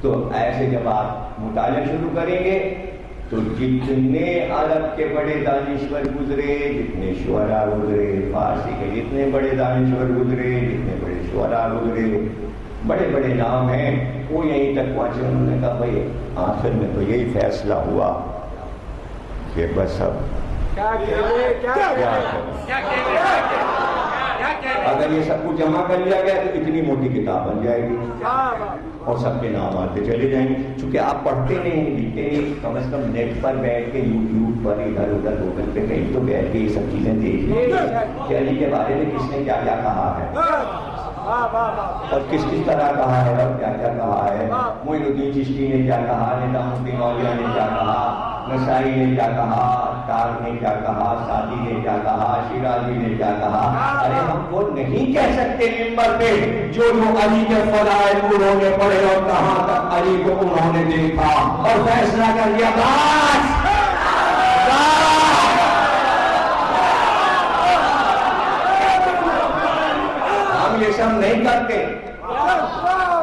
تو ایسے جب آپ مطالعہ شروع کریں گے تو جتنے عرب کے بڑے دانشور گزرے، جتنے شعراء گزرے، فارسی کے جتنے بڑے دانشور گزرے، جتنے بڑے شعراء گزرے، بڑے بڑے نام ہیں، وہ یہیں تک پہنچے. انہوں نے کہا بھائی آخر میں تو یہی فیصلہ ہوا کہ بس اب اگر یہ سب کچھ جمع کر لیا گیا تو اتنی موٹی کتاب بن جائے گی اور سب کے نام آتے چلے جائیں گے. چونکہ آپ پڑھتے نہیں، لکھتے نہیں، کم از کم نیٹ پر بیٹھ کے یوٹیوب پر ادھر ادھر گوگل پہ کہیں تو بیٹھ کے یہ سب چیزیں دیکھ لیں کہ علی کے بارے میں کس نے کیا کیا کہا ہے اور کس کس طرح کہا ہے اور کیا کیا کہا ہے. معین الدین چشتی نے کیا کہا، نظام الدین اولیاء نے کیا کہا، نسائی نے کیا کہا، تار نے کیا کہا، سعدی نے کیا کہا، شیرازی نے کیا کہا. ارے ہم وہ نہیں کہہ سکتے منبر پہ جو علی کے فضائل انہوں نے پڑھے اور کہاں تک علی کو انہوں نے دیکھا اور فیصلہ کر لیا. بس ہم یہ سب نہیں کرتے.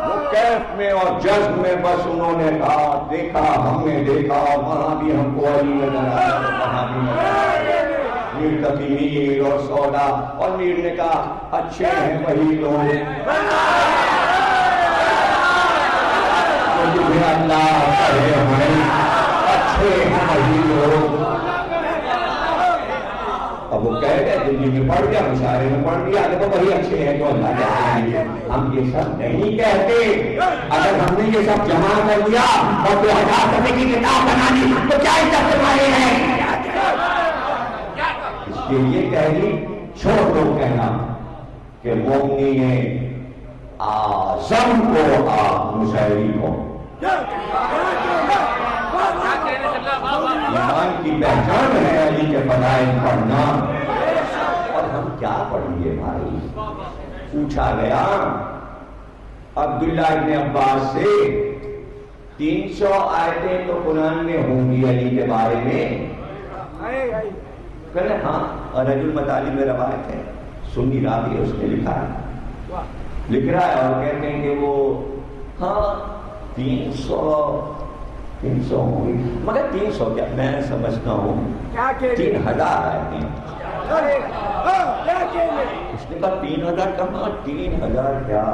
وہ کیف میں اور جذب میں بس انہوں نے کہا، دیکھا، ہم نے دیکھا، وہاں بھی ہم کو علی نظر آیا، وہاں بھی نظر آیا. میر تقی میر اور سودا، اور میر نے کہا اچھے ہیں وہی لوگ جو اللہ کہے ہیں، اچھے ہیں وہی لوگ. اب وہ کہہ گئے دلی میں پڑھ گیا، مشاعرے میں پڑھ گیا، دیکھو وہی اچھے ہیں جو اللہ کہتے ہیں. ہم یہ سب نہیں کہتے. اگر ہم نے یہ سب جمع کر لیا اور 2000 صفحے کی کتاب بنا لی تو کیا عزت تمہاری ہے؟ اس لیے یہ کہہ دی، چھوڑ دو کہنا کہ مومنین اعظم کو آپ مشاعری کو. ایمان کی پہچان ہے علی کے فضائل پڑھنا. اور ہم کیا پڑھیں گے بھائی؟ پوچھا گیا عبداللہ ابن عباس سے 300 آیتیں تو قرآن میں ہوں گی علی کے بارے میں. کہنے ہاں، رجل مطالب میں روایت ہے، سنی راوی ہے، اس نے لکھا ہے، لکھ رہا ہے اور کہتے ہیں کہ وہ ہاں 300 ہوں گی، مگر 300 کیا، میں سمجھتا ہوں 3000 آئے. اس نے کہا 3000 کہاں، 3000 کیا،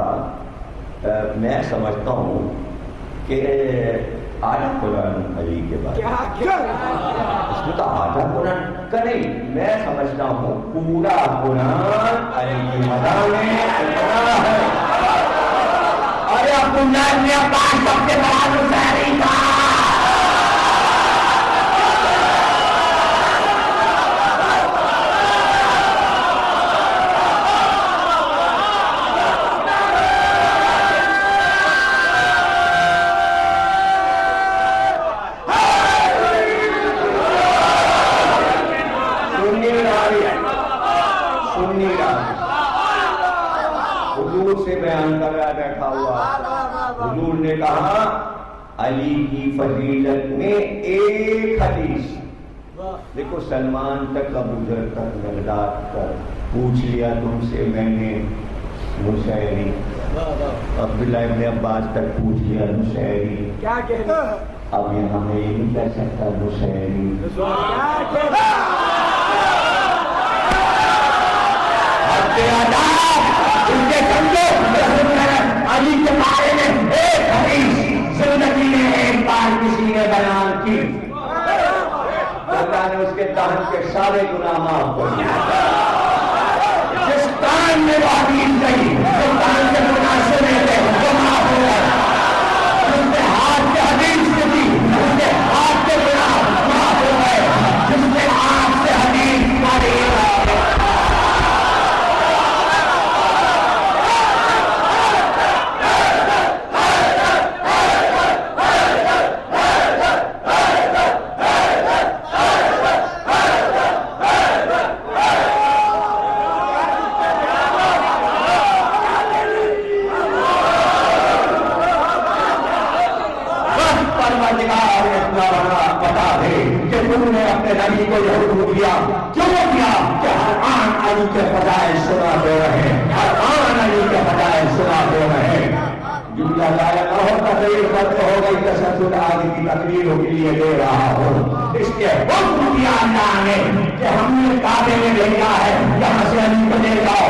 میں سمجھتا ہوں کہ آدھا قرآن علی کے بارے میں. اس نے کہا آدھا قرآن کا نہیں، میں سمجھتا ہوں پورا قرآن علی کی مدح میں اتنا ہے. ارے عبداللہ ابن عباس سب سے بڑا مشاعری تھا. حضور سے بیان کر رہا بیٹھا ہوا. حضور نے کہا علی کی فضیلت میں ایک حدیث. دیکھو سلمان تک ابو ذر تک مقداد تک پوچھ لیا تم سے میں نے مشاعری. عبداللہ ابن عباس تک پوچھ لیا مشاعری. کیا کہنا اب یہاں میں یہ نہیں کہہ سکتا مشاعری. علی کے بارے میں ایک حدیث زندگی میں ایک بار کسی نے بیان کی، اللہ نے اس کے دہن کے سارے گناہ معاف کر دیے. جس کان میں وہ حدیث گئی، جو کان سے گناہ سنے تھے وہ معاف ہو گئے. جس نے ہاتھ سے حدیث سنی اس کے ہاتھ کے گناہ معاف ہو گئے. جس نے آنکھ سے حدیث سنی نبی کو یہ حکم دیا. کیوں دیا؟ کہ ہر آن علی کے فضائل سنا دے رہے ہیں، ہر آن علی کے فضائل سنا دے رہے ہیں. جملہ لایا نہ ہو تقریر کرتے ہو گئی تشدد آدمی کی تقریروں کے لیے دے رہا ہو. اس کے حکم دیا اللہ نے کہ ہم نے کعبے میں بھیجا ہے، یہاں سے علی کو لے جاؤ.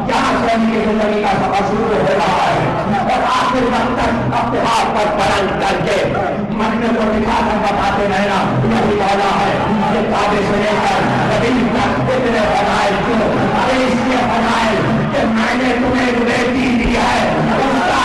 یہاں سے علی کی زندگی کا سفر شروع ہو رہا ہے اور آخر وقت تک اپنے ہاتھ پر بلند کر کے مدینے کو دکھا کر بتاتے رہنا یہی مولا ہے. یہ کعبے سے لے کر زمین تک اتنے فضائل کیوں؟ ارے اس لیے فضائل کہ میں نے تمہیں بیٹی دی ہے، اس کا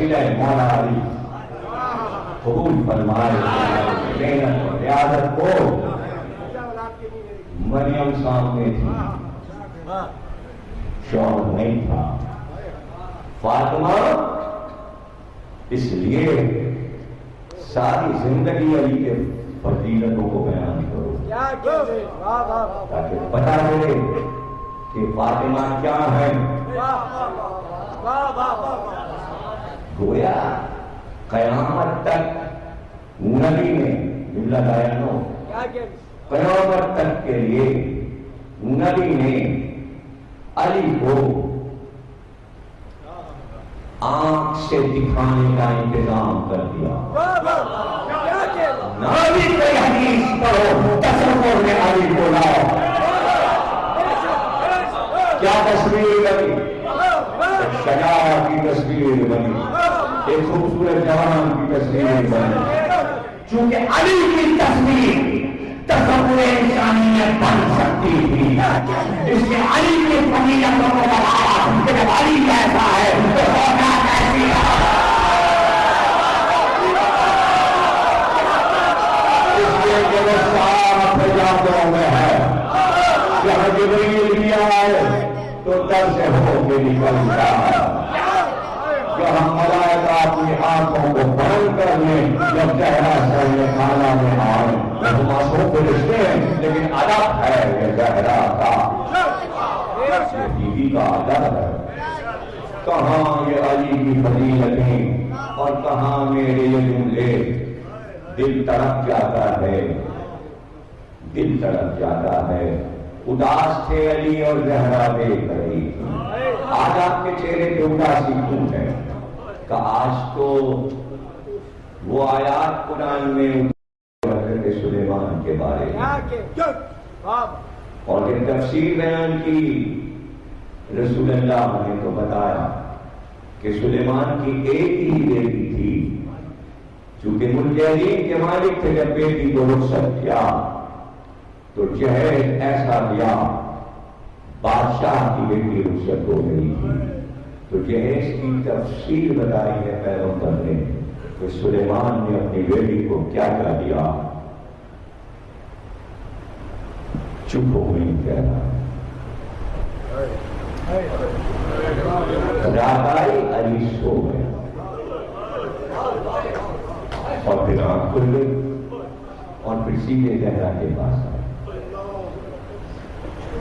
شوہر مولا علی قبول فرمائے. محنت اور ریاضت کو مریم سامنے تھی، شوہر نہیں تھا. فاطمہ اس لیے ساری زندگی علی کے فضیلتوں کو بیان کرو تاکہ پتہ چلے کہ فاطمہ کیا ہے. گویا قیامت تک نبی نے جملہ لایا نو قیامت تک کے لیے نبی نے علی کو آنکھ سے دکھانے کا انتظام کر دیا. نبی کوئی حدیث پڑھو تصور میں علی کو لاؤ. کیا تصویر بنی؟ شجاع کی تصویر بنی، ایک خوبصورت جوان کی تصویر بنی. چونکہ علی کی تصویر تصور انسانیت بن سکتی تھی، اس نے علی کی فضیلتوں کو بتایا کہ جب علی ایسا ہے تو ہونا کیسی ہے. اس لیے کہ وہ صاف حجابوں میں ہے. جہاں جبریل بھی آئے تو در سے ہو کے نکلتا ہے. جہاں ملائکہ اپنی آنکھوں کو بند کر لیں جب چہرہ سہنے خانہ میں آئے. وہ معصوم فرشتے ہیں لیکن ادب ہے یہ زہرا کا، بیوی کا ادب ہے. کہاں یہ علی کی فضیلتیں اور کہاں میرے یہ جملے. دل تڑپ جاتا ہے، دل تڑپ جاتا ہے. اداس تھے علی اور زہرا دیکھ رہی تھی. آج آپ کے چہرے پہ اداسی کیوں ہے؟ کہ آج تو وہ آیات قرآن میں حضرت سلیمان کے بارے میں اور یہ تفسیر بیان کی. رسول اللہ نے تو بتایا کہ سلیمان کی ایک ہی بیٹی تھی تھی، چونکہ مجاہدین کے مالک تھے، جب بیٹی کو رخصت کیا تو جہیز ایسا لیا، بادشاہ کی بیٹی رخصت ہو گئی تھی، تو جہیز کی تفصیل بتائی ہے پیغمبر نے کہ سلیمان نے اپنی بیٹی کو کیا کیا دیا۔ چپ ہو گئی کہہ رہا رات آئی، علی سو گئے اور پھر آنکھ کھل گئی اور پھر سیدھے زہرا کے پاس آئے۔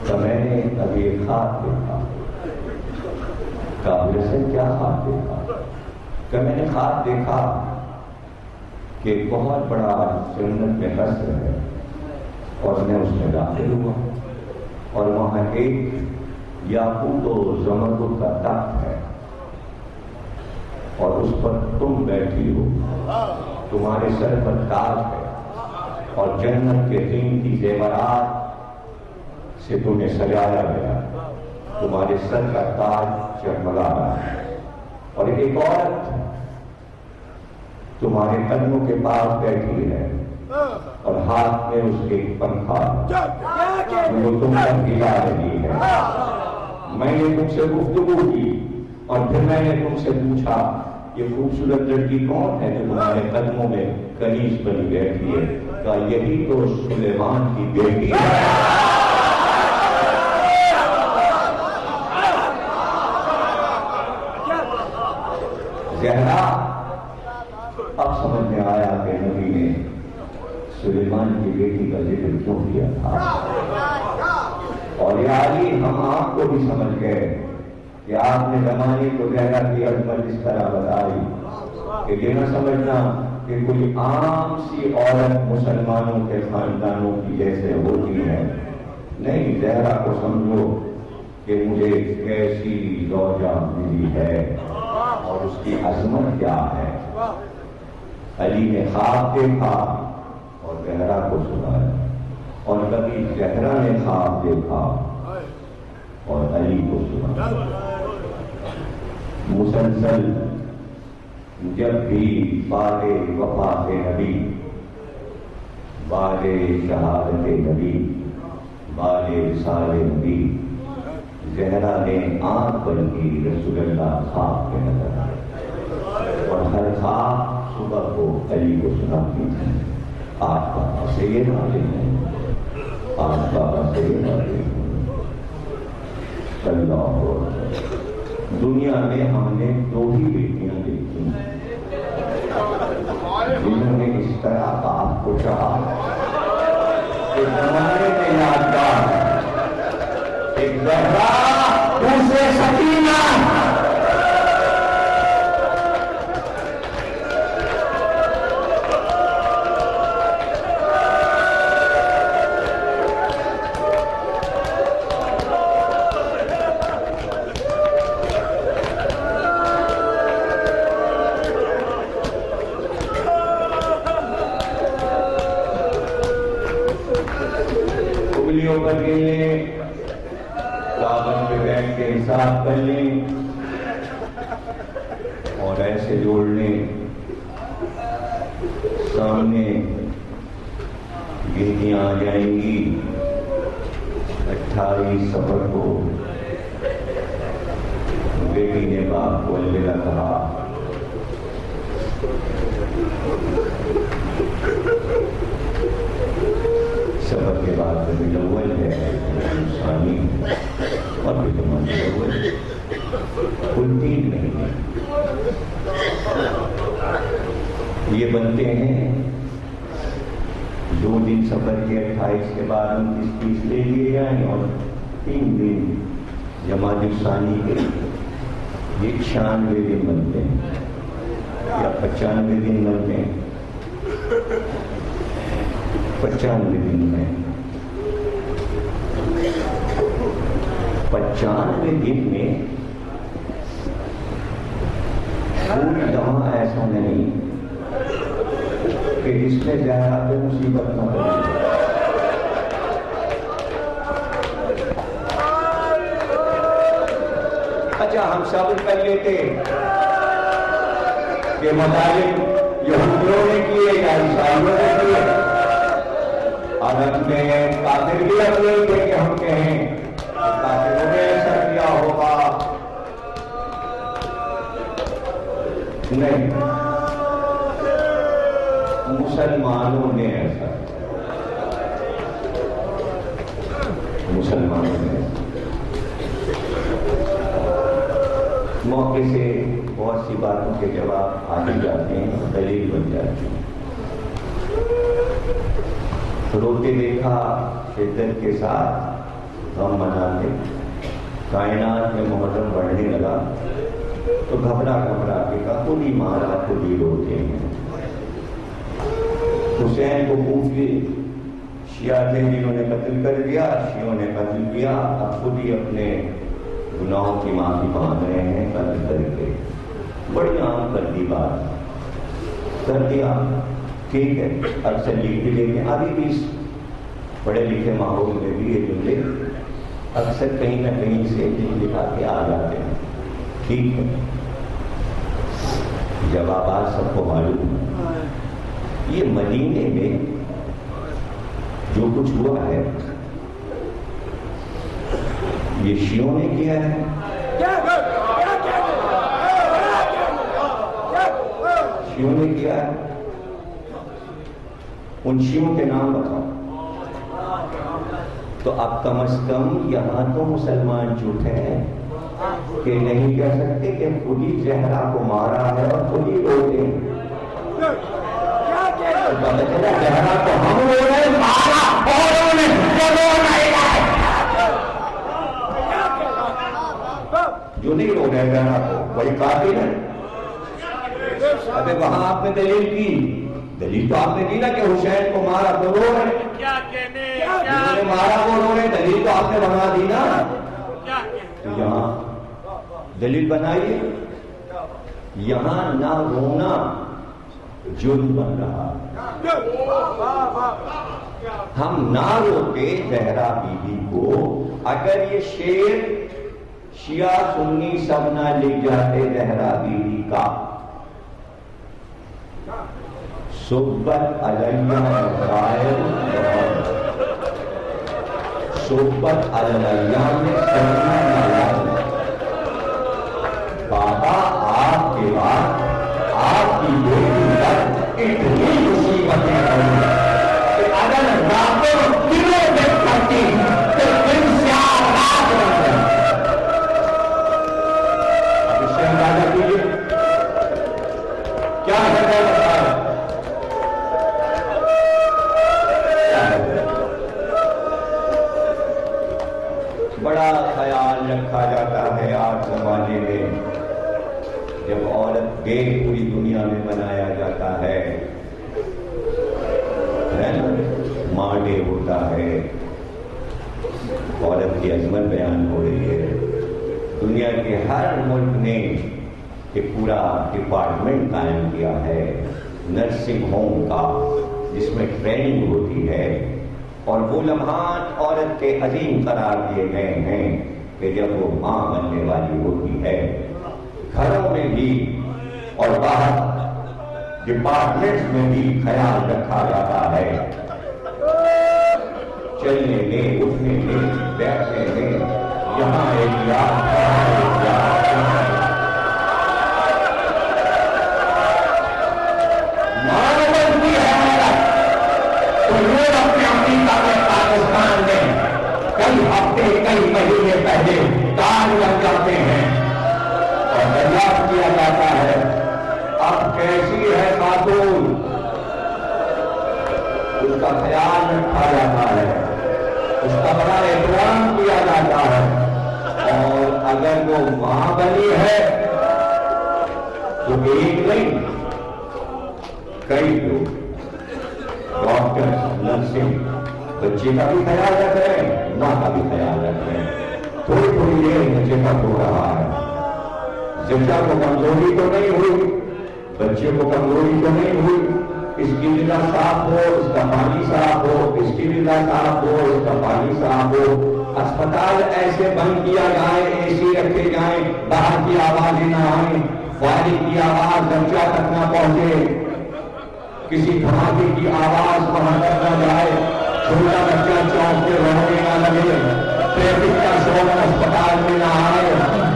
تو میں نے ابھی ایک خواب دیکھا۔ کہا سے کیا خواب دیکھا؟ کہ میں نے خواب دیکھا کہ ایک بہت بڑا جنت میں قصر ہے اور میں اس میں داخل ہوا اور وہاں ایک یاقوت و زمرد کا تخت ہے اور اس پر تم بیٹھی ہو، تمہارے سر پر تاج ہے اور جنت کے قیمتی زیورات سے تمہیں سجایا گیا، تمہارے سر کا تاج چمکا رہا ہے، اور ایک عورت تمہارے قدموں کے پاس بیٹھی ہے اور ہاتھ میں اس کے ایک پنکھا وہ تم پر ہلا رہی ہے۔ میں نے تم سے گفتگو کی اور پھر میں نے تم سے پوچھا یہ خوبصورت لڑکی کون ہے جو تمہارے قدموں میں کنیز بنی بیٹھی ہے؟ کہا یہی تو سلیمان کی بیٹی ہے۔ زہرا اب سمجھ میں آیا کہ نبی نے سلیمان کی بیٹی کا ذکر کیوں کیا تھا، اور یا علی ہم آپ کو بھی سمجھ گئے کہ آپ نے زمانے کو زہرا کی عظمت اس طرح بتائی کہ یہ نہ سمجھنا کہ کوئی عام سی عورت مسلمانوں کے خاندانوں کی جیسے ہوتی ہے، نہیں، زہرا کو سمجھو کہ مجھے کیسی زوجہ ملی ہے اور اس کی عظمت کیا ہے۔ علی نے خواب دیکھا اور زہرا کو سنایا، اور کبھی زہرا نے خواب دیکھا اور علی کو سنایا۔ مسلسل جب بھی باد وفات نبی، باد شہادت نبی، باد وصال نبی، زہرا نے آنکھ بند کی، رسول اللہ خواب کے نظر آئے اور ہر خواب صبح کو علی کو سناتی تھی۔ آپ بابا سے یہ نازل ہے، آپ بابا سے یہ نازل ہے۔ اللہ دنیا میں ہم نے دو ہی بیٹیاں دیکھی جنہوں نے اس طرح باپ کو چاہا کہ زمانے میں یادگار ہے، ایک زہرا، دوسرے سکینہ۔ انگلیوں پر گن لیں، کاغذ پہ بیٹھ کے حساب کر لیں اور ایسے جوڑ لیں، سامنے گنتیاں آ جائیں گی۔ 28 سفر کو بیٹی نے باپ کو الوداع کہا۔ سفر کے بعد ربیع الاول ہے، ثانی اور پھر جمادی الاول، کل 3 مہینے یہ بنتے ہیں۔ 2 دن سفر کے 28 کے بعد 29 30 لے لیے جائیں اور 3 دن جمادی ثانی کے، یہ 96 دن بنتے ہیں یا 95 دن بنتے ہیں۔ 95 دن میں 95 دن میں کوئی دوا ایسا نہیں کہ جس میں زہرا پہ مصیبت نہ پڑے۔ اچھا ہم صبر کر لیتے کے مظالم یہودیوں نے کیے یا عیسائیوں نے کیے؟ اور ہم کہیں کافر بھی اب نہیں تھے کہ ہم کہیں کافروں نے ایسا کیا ہوگا؟ نہیں، مسلمانوں نے ایسا موقع سے بہت سی باتوں کے جواب آ جاتے ہیں، دلیل بن جاتی ہیں۔ روتے دیکھا شدت کے ساتھ غم مناتے، کائنات میں محرم بڑھنے لگا تو گھبرا کے کہا خود ہی مارا خود ہی روتے ہیں۔ حسین کو کوفی شیعہ تھے جنہوں نے قتل کر دیا، شیعوں نے قتل کیا، اب خود ہی اپنے گناہوں کی معافی مانگ رہے ہیں قتل کر کے۔ بڑی عام کر دی بات، کر دیا ٹھیک ہے، اکثر لکھ بھی لیتے ہیں، ابھی بھی پڑھے لکھے ماحول میں بھی یہ جملے اکثر کہیں نہ کہیں سے لکھا کے آ جاتے ہیں، ٹھیک ہے۔ جب آواز سب کو معلوم یہ مدینے میں جو کچھ ہوا ہے یہ شیعوں نے کیا ہے، شیعوں نے کیا ہے، ان شیعوں کے نام بتاؤ تو اب کم از کم یہاں تو مسلمان جھوٹے ہیں کہ نہیں کہہ سکتے کہ خود ہی زہرا کو مارا ہے اور خود ہی روتے ہیں۔ زہرا کو ہم رو رہے ہیں، مارا اور جو نہیں رو رہے زہرا کو وہی قاتل ہے۔ ابھی وہاں آپ نے دلیل کی، دلیل تو آپ نے دی نا کہ حسین کو مارا تو رو رہے، جنہوں نے مارا وہ رو رہے، دلیل تو آپ نے بنا دی نا۔ تو یہاں دلیل بنائیے، یہاں نہ رونا جرم بن رہا، ہم نہ روتے زہرا بی بی کو، اگر یہ شعر شیعہ سنی سب نہ لکھ جاتے زہرا بی بی کا، صحبت علیہ غائب صحبت علیہ میں کرنا نہ بابا آپ کے بعد آپ کی بیٹی پر اتنی مصیبتیں آئی کہ اگر راتوں دنوں میں کرتی تو دن سیاہ رات بن جائے۔ اب اس سے اندازہ کیجیے کیا ہے بڑا خیال رکھا جاتا ہے آج زمانے میں، جب عورت ڈے پوری دنیا میں منایا جاتا ہے نا، ماں ڈے ہوتا ہے، عورت کی عظمت بیان ہو رہی ہے، دنیا کے ہر ملک نے ایک پورا ڈپارٹمنٹ قائم کیا ہے نرسنگ ہوم کا، جس میں ٹریننگ ہوتی ہے، اور وہ لمحات عورت کے عظیم قرار دیے گئے ہیں کہ جب وہ ماں بننے والی ہوتی ہے، گھروں میں بھی اور باہر ڈپارٹمنٹس میں بھی خیال رکھا جاتا ہے، چلنے میں، اٹھنے میں، بیٹھنے میں، یہاں ایک پاکستان میں کئی ہفتے کئی مہینے پہلے کام لگ جاتے ہیں اور دریافت کیا جاتا ہے اب کیسی ہے خاتون، اس کا خیال رکھا جاتا ہے، اس کا بڑا احترام کیا جاتا ہے، اور اگر وہ ماں بنی ہے تو ایک نہیں کئی لوگ ڈاکٹر نرسنگ بچے کا بھی خیال رکھ رہے ہیں، ماں کا بھی خیال رکھ رہے ہیں، تھوڑی تھوڑی دیر میں چیک اپ ہو رہا ہے، زچہ کو کمزوری تو نہیں ہوئی، بچے کو کمزوری تو نہیں ہوئی، اس کی غذا صاف ہو، اس کا پانی صاف ہو، اس کی غذا صاف ہو، اس کا پانی صاف ہو، اسپتال ایسے بند کیا جائے، اے سی رکھے جائیں، باہر کی آوازیں نہ آئیں، والد کی آواز درجہ تک نہ پہنچے، کسی دھماکے کی آواز وہاں تک نہ جائے، چھوٹا بچہ چوک کے رونے نہ لگے، ٹریفک کا شور اسپتال میں نہ آئے،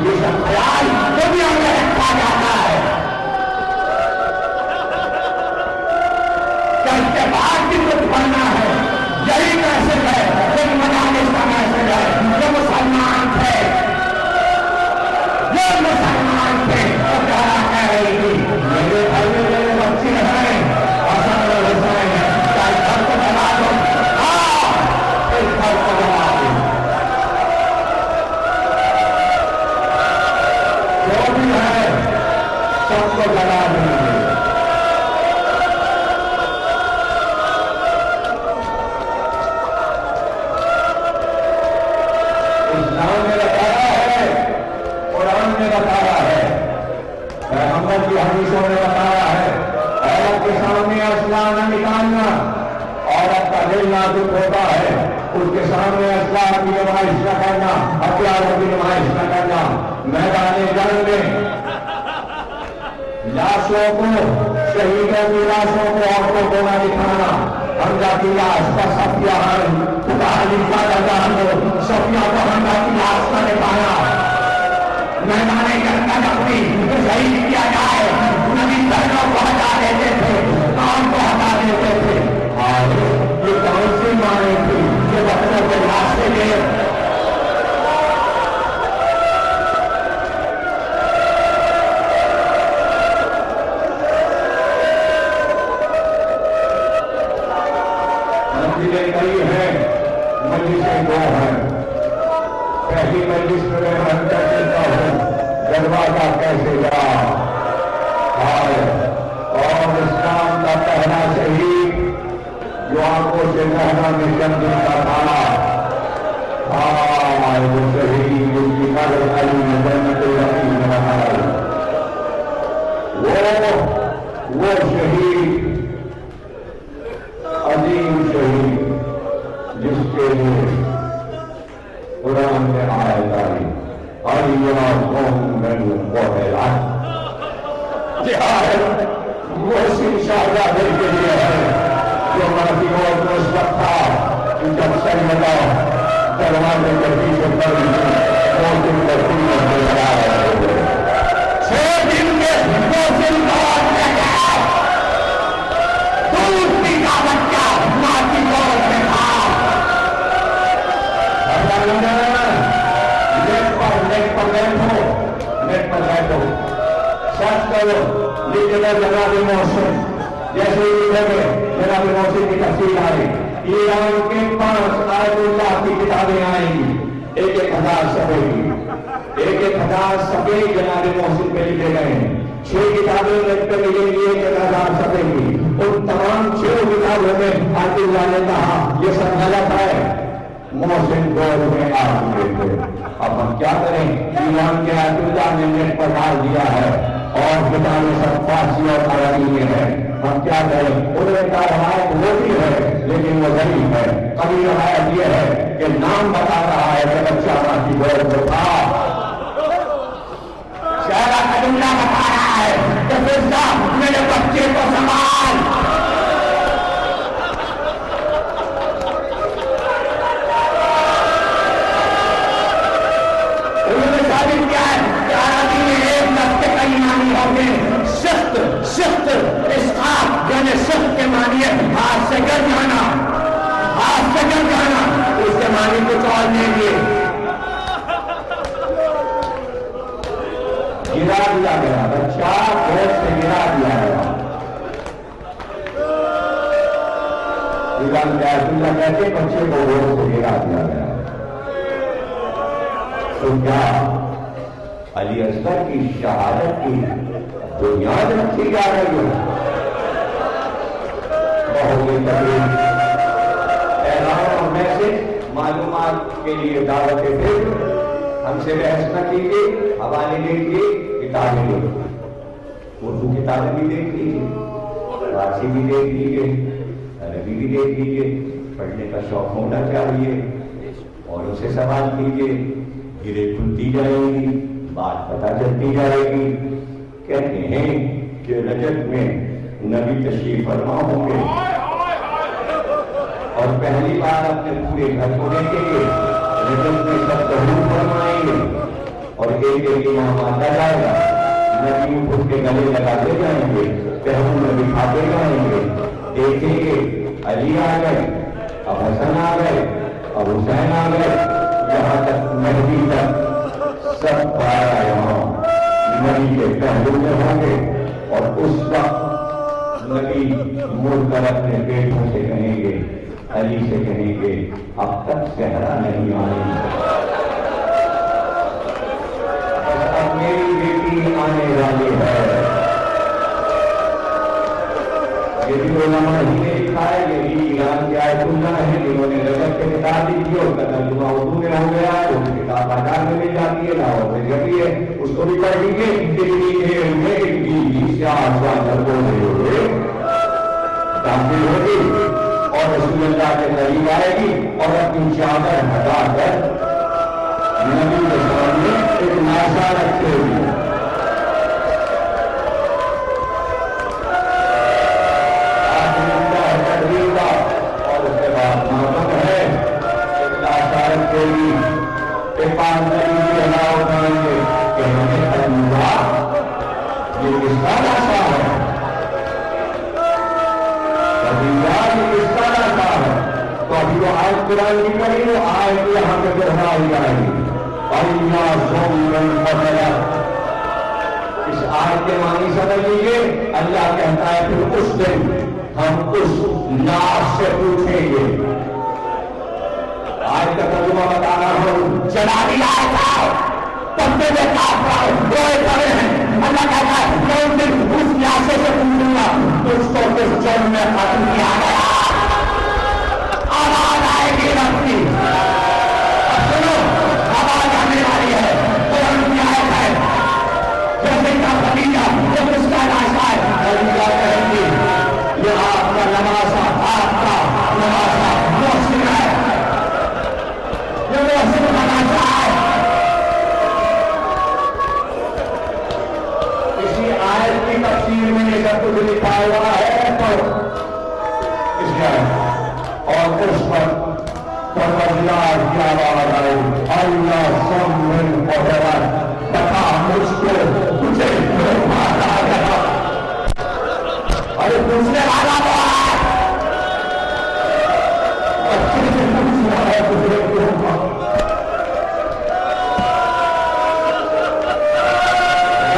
یہ سب خیال دنیا میں رکھا جاتا ہے۔ کل کے بعد بھی کچھ بننا ہے، یہی میسج ہے، یہ مدارس کا میسج ہے، یہ مسلمان تھے، یہ مسلمان تھے، اور کہا کہہ رہی تھی میرے گھر میں میرے بچے ہیں، حسن اور حسین ہیں، چاہے گھر کو جلا دو، ہاں اس گھر کو جلا دو، جو بھی ہے سب کو جلا دیں گے۔ اسلام نے بتایا ہے، قرآن نے بتایا ہے، پیغمبر کی حدیثوں نے بتایا ہے، عورت کے سامنے اسلحہ نہ نکالنا، عورت کا دل نازک ہوتا ہے، اس کے سامنے اسلحہ کی نمائش نہ کرنا، ہتھیاروں کی نمائش نہ کرنا، میدان جنگ میں لاشوں کو، شہیدوں کی لاشوں کو عورتوں کو نہ دکھانا، حمزہ کی لاش کا صفیہ صفیہ کو حمزہ کی لاش کا دکھانا، میدان جنگ کا نقلی شہید کیا جائے، نبی دھروں کو ہٹا دیتے تھے، کام کو ہٹا دیتے تھے، اور یہ کون سی مانے تھی کہ بچوں کے راستے میں کئی ہیں، مجلسیں دو ہیں، پہلی مجلس میں میں منتر چلتا ہوں دروازہ کیسے جا آئے، اور اسلام کا پہلا شہید جو آنکھوں سے نہرا میں جنگ کا تھا، آئے وہ شہید جس کی قدر علی میں جنت الرحیم میں رہا، وہ شہید عظیم شہید جس کے لیے قرآن میں آیت آئی وہ اسی شہزادے کے لیے ہے جو مرضی اور اس وقت تھا جب سیدہ دروازے کے پیچھے پڑی دو دن کے پیچھے لگا رہے 6 دن کے 2 دن بعد جناب محسن جیسے جناب محسن کی تفصیل آئی، ایران کے 5 آیت اللہ کی کتابیں آئیں گی، 1,000 صفحے کی، 1,000 صفحے جناب محسن پہ لکھے گئے ہیں، 6 کتابیں نیٹ پہ ملیں گی 1,000 صفحے کی، ان تمام 6 کتابوں میں آیت اللہ نے کہا یہ سب غلط ہے، محسن دور میں آ چکے تھے، اب ہم کیا کریں؟ ایران کے آیت اللہ نے نیٹ پر ڈال دیا ہے اور کتابیں سب فارسی اور عربی میں ہے، ہم کیا کریں؟ انہوں نے کہا روایت وہ بھی ہے لیکن وہ ضعیف ہے، کبھی روایت یہ ہے کہ نام بتا رہا ہے کہ بچہ ماں کی گود میں تھا، شہرہ کا جملہ بتا رہا ہے کہ فرشتہ میرے بچے کو سنبھال، انہوں نے ثابت کیا ہے کہ عربی میں ایک لفظ کے کئی معنی ہوتے ہیں، شخت اسقاط یعنی شخت کے معنی ہے ہاتھ سے گر جانا، ہاتھ سے گر جانا، اس کے معنی کچھ اور دیں گے، گرا دیا گیا بچہ گود سے گرا دیا گیا، اللہ کہتے بچے کو گود سے گرا دیا گیا، تو کیا علی اصغر کی شہادت کی بنیاد رکھی جا رہی ہے؟ بہت ہی تقریب پیغام اور میسج معلومات کے لیے دعوت فکر، ہم سے بحث نہ کیجیے، حوالے دیکھیے، کتابیں دیکھیے، اردو کتابیں بھی دیکھ لیجیے، فارسی بھی دیکھ لیجیے، عربی بھی دیکھ لیجیے، پڑھنے کا شوق ہونا چاہیے، اور اسے سوال کیجیے، گرے کھلتی جائے گی، بات پتہ چلتی جائے گی کہتے ہیں کہ رجب میں نبی تشریف فرما ہوں گے اور پہلی بار اپنے پورے گھر کو دیکھیں گے، رجب میں سب ظہور فرمائیں گے اور ایک ایک امام آتا جائے گا، نبی خود کے گلے لگاتے جائیں گے، پہلو نبی کھاتے جائیں گے، دیکھیں گے علی آ گئے، اب حسن آ گئے، اب حسین آ گئے، یہاں تک مہدی تک سب 12 امام نبی کے پہلو میں ہوں گے اور اس وقت نبی مڑ کر اپنے بیٹوں سے کہیں گے، علی سے کہیں گے اب تک صحرا نہیں آئی، اب میری بیٹی آنے والی ہے۔ یہ بھی علماء ہی نے لکھا ہے، یہ بھی ایران کے آیت اللہ ہے جنہوں نے رجب کے کتاب لکھی اور ترجمہ اردو میں ہو گیا ہے، اس کتاب بازار میں مل جاتی ہے، لاہور میں جب بھی ہے اس کو بھی پڑھ لیجیے۔ داخل ہوگی اور رسول اللہ کے قریب آئے گی اور اپنی چادر ہٹا کر نبی کے سامنے ایک ناسا رکھے گی، اور اس کے بعد محمد ہے ایک ناسا رکھے گی، ایک پانچ نبی کی اللہ اٹھائیں گے کہ ہمیں اللہ یہ کس کا ناسا ہے، تو ابھی وہ آیت قرآن کی پڑھی، وہ آیت یہاں پہ دہرائی جائے گی۔ اس آیت کے معنی سمجھ لیجیے، اللہ کہتا ہے پھر اس دن ہم اس لاش سے پوچھیں گے، آیت کا ترجمہ بتا رہا ہوں، چلا دیا پتے میں کافر روئے پڑے ہیں، اللہ کہتا ہے میں اس دن اس لاشے سے پوچھوں گا اس کو کس جرم میں ختم کیا گیا، آواز آئے گی رب کی، سنو آواز آنے والی ہے، قرآن کی آیت ہے، جیسے کا خدیجہ جب اس کا لاشا ہے خدیجہ کہیں گی یہ آپ کا نواسا، آپ کا نواسا محسن ہے، یہ محسن کا لاشا ہے۔ اسی آیت کی تفسیر میں یہ سب کچھ لکھا ہوا ہے، تو اس لیے اور اس وقت پروردگار کی آواز آئی، اللہ سمن وغیرہ بتا مجھ کو تجھے کیوں مارا گیا، ارے پوچھنے والا تو ہے، اچھے سے پوچھنا ہے تجھے کیوں مارا،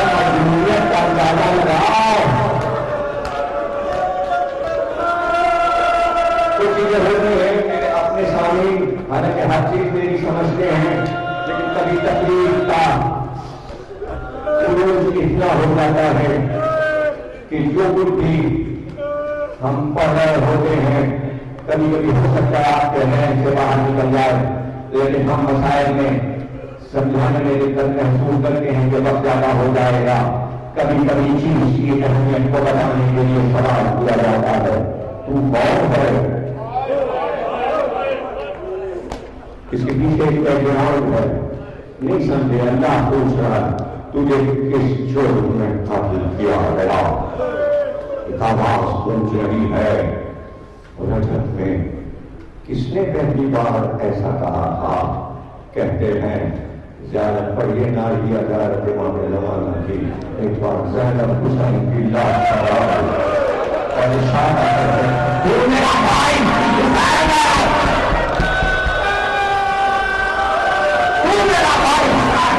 مجبوریت کا اندازہ لگاؤ، کچھ چیزیں ہوتی ہیں میرے اپنے سامنے، حالانکہ ہر چیز میری سمجھتے ہیں، لیکن کبھی تکلیف کا عروج اتنا ہو جاتا ہے کہ جو کچھ بھی ہم پڑھ رہے ہوتے ہیں کبھی کبھی ہو سکتا ہے آپ کے ذہن سے باہر نکل جائے، لیکن ہم مسائل میں سمجھانے میں دقت محسوس کرتے ہیں کہ وقت زیادہ ہو جائے گا، کبھی کبھی چیز کی اہمیت کو بتانے کے لیے سوال کیا جاتا ہے، تو کون ہے، اس کے پیچھے ایک بیک گراؤنڈ ہے، نہیں سمجھے، اللہ پوچھ رہا ہے تجھے کس جرم میں قتل کیا گیا، آواز گونج رہی ہے رجب میں، کس نے پہلی بار ایسا کہا تھا، کہتے ہیں زیارت پڑھیے ناری زیارت امام زمانہ کی، ایک بار زینب حسین کی لاش اور اشارہ کرتے ہیں تو میرا بھائی حسین ہے، تو میرا بھائی حسین،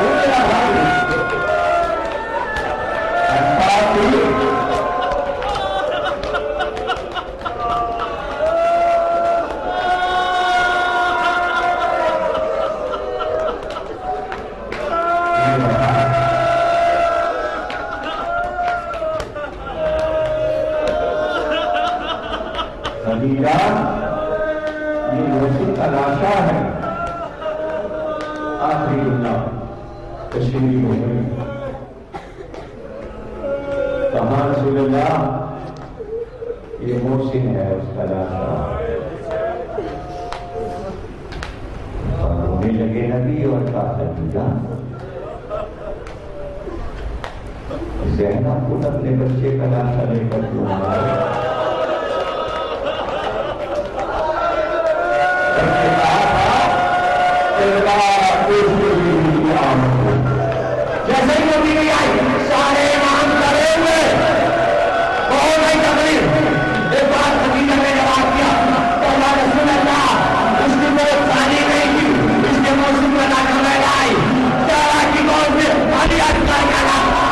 تو میرا بھائی یہ رسول کا لاشا ہے، آخری جملہ تشریح ہو گئی، کہاں رسول اللہ، یہ محسن ہے اس کا لاشا، اور رونے لگے جنگ نبی اور خدیجہ زینب خود اپنے بچے کا لاشا لے کر کیوں آئے؟ جیسے ہی نبی نہیں آئی سارے ایمان کرے ہوئے بہت بڑی تقریر ایک بار خدیجہ نے جواب دیا تو اللہ رسول اللہ اس کی بہت ثانی نہیں کی اس کے موسم میں نہ کرنے لائی سارا کی قوم میں علی اکبر کا نام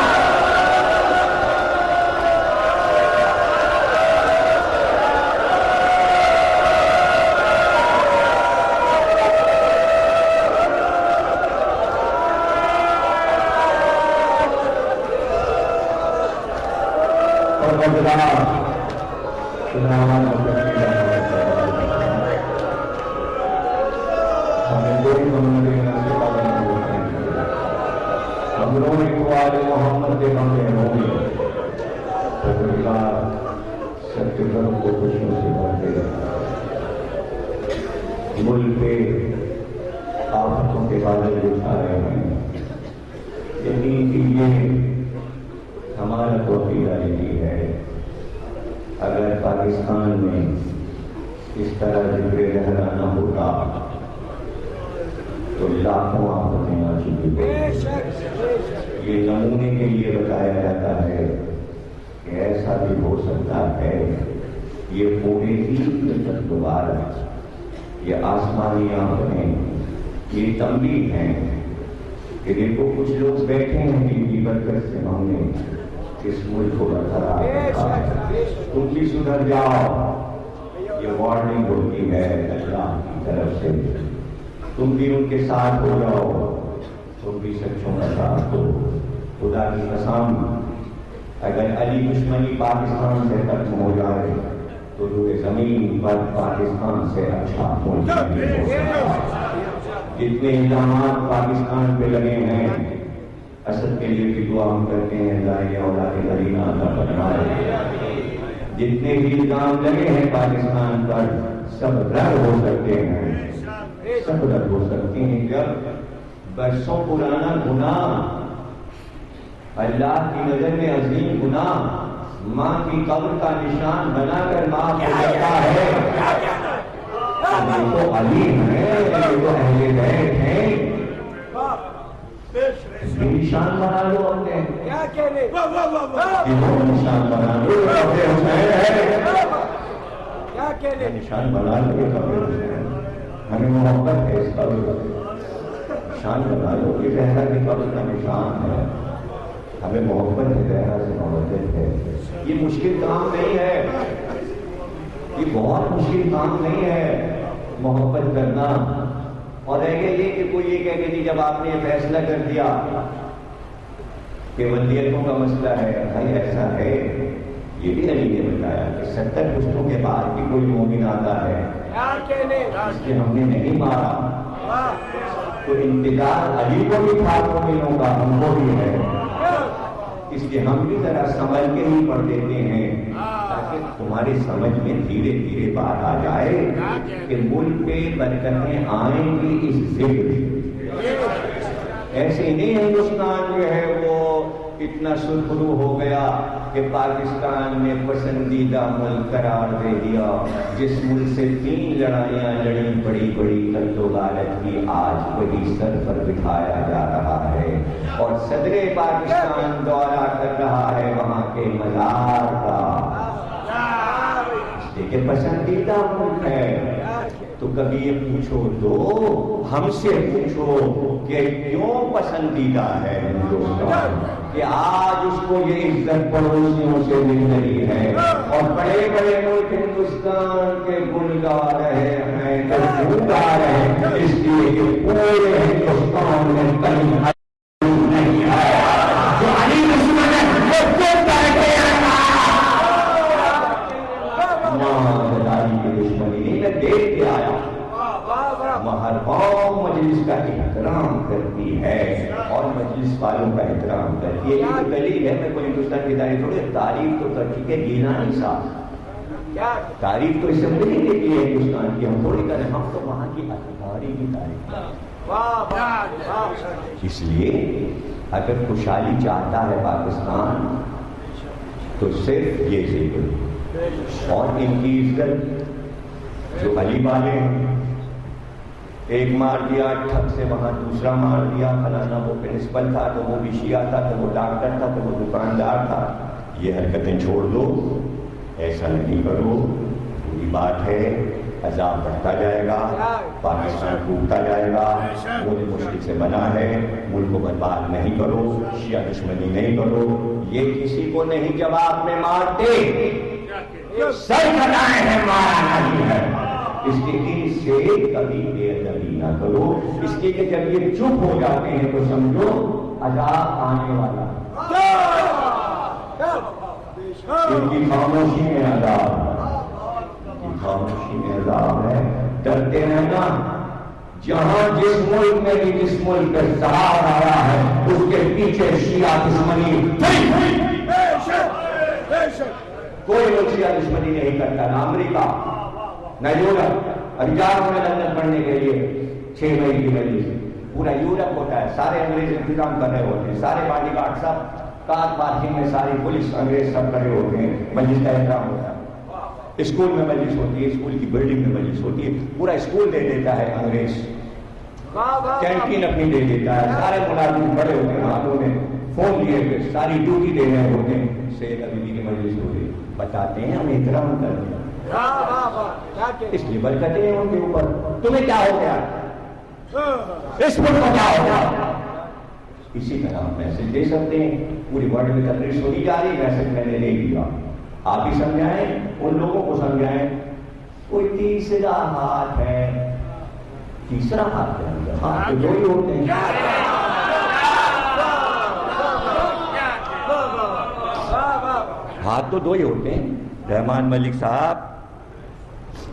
ملک پہ آفتوں کے بادل اٹھا رہے ہیں، یہ ہمارا تو عقیدہ یہی ہے اگر پاکستان میں اس طرح ذکر لہرانا ہوتا تو لاکھوں آفتیں آ چکی ہیں۔ یہ نمونے کے لیے بتایا جاتا ہے کہ ایسا بھی ہو سکتا ہے یہ پورے ہی دوبارہ یہ آسمانی آنکھیں یہ تنبیہ ہیں کہ دیکھو کچھ لوگ بیٹھے ہیں جن کی برکت سے ہم نے اس ملک کو برقرار رکھا ہے، تم بھی سدھر جاؤ، یہ وارننگ ہوتی ہے اللہ کی طرف سے، تم بھی ان کے ساتھ ہو جاؤ، تم بھی سچوں کا ساتھ دو۔ خدا کی قسم اگر علی دشمنی پاکستان سے ختم ہو جائے تو روئے زمین پر پاکستان سے اچھا ملک نہیں ہو سکتا۔ جتنے الزامات پاکستان پہ لگے ہیں اسد کے لیے بھی دعا ہم کرتے ہیں اللہ یہ اولاد کرینہ عطا فرمائے۔ جتنے بھی الزام لگے ہیں پاکستان پر سب رد ہو سکتے ہیں، سب رد ہو سکتے ہیں جب برسوں پرانا گناہ اللہ کی نظر میں عظیم گناہ ماں کی قبر کا نشان بنا کر معاف ہو جاتا ہے۔ یہ تو علی ہیں، یہ تو اہل بیت ہیں، یہ نشان بنا لو اپنے، یہ نشان بنا لو قبر حسین ہے، نشان بنا لو یہ قبر حسین، ہمیں محبت ہے اس قبر کا نشان بنا لو، یہ زہرا کی قبر کا نشان ہے، ہمیں محبت ہے، زہرا سے محبت ہے۔ یہ مشکل کام نہیں ہے، یہ بہت مشکل کام نہیں ہے محبت کرنا۔ اور رہ گیا یہ کہ کوئی یہ کہہ کہ جب آپ نے یہ فیصلہ کر دیا کہ ولیتوں کا مسئلہ ہے، بھائی ایسا ہے، یہ بھی علی نے بتایا کہ 70 پشتوں کے بعد بھی کوئی مومن آتا ہے اس کے ہم نے نہیں مارا، تو انتظار علی کو بھی تھا مومنوں کا، ہم کو بھی ہے، اس لیے ہم بھی ذرا سمجھ کے ہی پڑھ دیتے ہیں تاکہ تمہاری سمجھ میں دھیرے دھیرے بات آ جائے کہ ملک پہ برکتیں آئیں گی اس ذکر سے۔ ایسے نہیں ہندوستان جو ہے وہ اتنا سرخرو ہو گیا کہ پاکستان نے پسندیدہ ملک قرار دے دیا، جس ملک سے 3 لڑائیاں لڑی بڑی بڑی قتل و غارت کی، آج وہی سر پر بٹھایا جا رہا ہے اور صدر پاکستان دورہ کر رہا ہے وہاں کے مزار کا، لیکن پسندیدہ ملک ہے۔ تو کبھی یہ پوچھو تو ہم سے پوچھو کہ کیوں پسندیدہ ہے ہندوستان، کہ آج اس کو یہ عزت پڑوسیوں سے مل رہی ہے اور بڑے بڑے ملک ہندوستان کے گن گا رہے ہیں، گن گا رہے ہیں، اس لیے کہ پورے ہندوستان میں کہیں نہیں ہے جو علی دشمن ہے وہ چپ کر کے کی دشمنی نہیں، میں دیکھ کے آیا ہر قوم مجلس کا احترام کرتی ہے اور مجلس والوں کا احترام کرتی ہے۔ یہ دلیل ہے، میں کوئی ہندوستان کی تاریخ تھوڑی، تاریخ تو کر چکے گیلانی صاحب، تاریخ تو اسمبلی کے لیے ہندوستان کی ہم تھوڑی کریں، ہم تو وہاں کی ادھکاری کی تاریخ اس لیے اگر خوشحالی چاہتا ہے پاکستان تو صرف یہ ذکر اور ان کی عزت جو علی والے ہیں، ایک مار دیا ٹھگ سے وہاں دوسرا مار دیا، فلانا وہ پرنسپل تھا تو وہ بھی شیعہ تھا تو وہ ڈاکٹر تھا تو وہ دکاندار تھا، یہ حرکتیں چھوڑ دو، ایسا نہیں کرو، پوری بات ہے، عذاب بڑھتا جائے گا، پاکستان ٹوٹتا جائے گا، ملک مشکل سے بنا ہے، ملک کو برباد نہیں کرو، شیعہ دشمنی نہیں کرو، یہ کسی کو نہیں جواب میں مارتے، سر کٹائے ہیں مارا نہیں ہے، اس کے ان سے کبھی بے ادبی نہ کرو، اس لیے کہ جب یہ چپ ہو جاتے ہیں تو سمجھو عذاب آنے والا، ان کی خاموشی میں عذاب ہے، خاموشی میں عذاب ہے، ڈرتے رہنا، جہاں جس ملک میں بھی جس ملک کا زہار آیا ہے اس کے پیچھے شیعہ دشمنی کوئی لوگ شیعہ دشمنی نہیں کرتا، نہ امریکہ نہ یورپ، ابھی جا رہا ہوں میں لندن پڑھنے کے لیے 6 مئی کی مجلس، پورا یورپ ہوتا ہے، سارے انگریز انتظام کر رہے ہوتے ہیں، سارے باڈی گارڈ سب کار پارکنگ میں، ساری پولیس انگریز سب کھڑے ہوتے ہیں، مجلس کا احترام ہوتا ہے، اسکول میں مجلس ہوتی ہے، اسکول کی بلڈنگ میں مجلس ہوتی ہے، پورا اسکول دے دیتا ہے انگریز، کینٹین اپنی دے دیتا ہے، سارے ملازم کھڑے ہوتے ہیں، ہاتھوں میں فون لیے ہوئے، ساری ڈیوٹی دے رہے ہوتے ہیں، سید ابی کی مجلس ہو رہی، بتاتے ہیں ہم احترام کرتے ہیں، اس لیے برکتیں ہیں ان کے اوپر، تمہیں کیا ہو گیا، اس ملک کو کیا ہو گیا، اسی طرح ہم میسج دے سکتے ہیں، پوری ورلڈ میں تقریر سنی جا رہی، میسج میں نے نہیں دیا، آپ بھی سمجھائیں، ان لوگوں کو سمجھائیں، کوئی تیسرا ہاتھ ہے، تیسرا ہاتھ ہے، ہاتھ تو دو ہی ہوتے ہیں، ہاتھ تو دو ہی ہوتے ہیں، رحمان ملک صاحب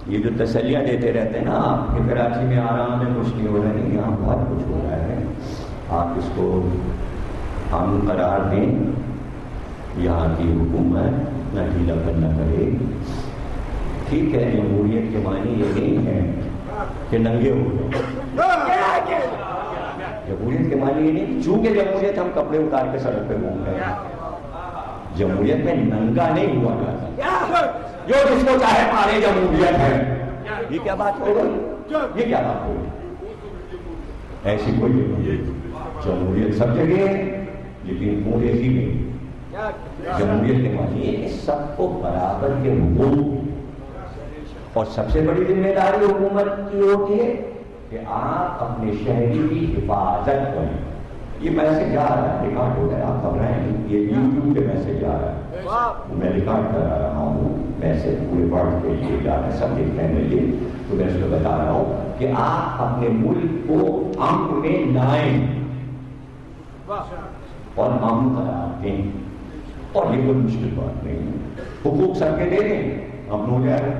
یہ جو تسلیاں دیتے رہتے ہیں نا آپ کہ کراچی میں آرام ہے، کچھ نہیں ہو رہا، نہیں، یہاں بہت کچھ ہو رہا ہے، آپ اس کو امن قرار دیں، یہاں کی حکومت نہ ڈھیلا کرنا کرے، ٹھیک ہے، جمہوریت کے معنی یہ نہیں ہے کہ ننگے ہو گئے، جمہوریت کے معنی یہ نہیں، چونکہ جمہوریت ہم کپڑے اتار کے سڑک پہ گھوم رہے ہیں، جمہوریت میں ننگا نہیں ہوا جاتا، جو جس کو چاہے پارے جمہوریت ہے، یہ کیا بات ہو گئی، یہ کیا بات ہو گئی، ایسی کوئی جمہوریت سب جگہ ہے، لیکن پورے ہی نہیں، جمہوریت کے معنی ہے کہ سب کو برابر کے حقوق، اور سب سے بڑی ذمہ داری حکومت کی ہوتی ہے کہ آپ اپنے شہری کی حفاظت کریں، یہ میسج جا رہا ہے، ریکارڈ ہو رہا ہے، آپ گھبرائیں، یہ یوٹیوب پہ میسج جا رہا ہے، میں ریکارڈ کرا رہا ہوں، میسج پورے ورلڈ کے لیے جا رہا ہے، سب دیکھ رہے ہیں مجھے، تو میں اس کو بتا رہا ہوں کہ آپ اپنے ملک کو امن میں لائیں اور امن قرار دیں، اور یہ کوئی مشکل بات نہیں ہے، حقوق سب کے دے دیں، امن ہو جائے گا،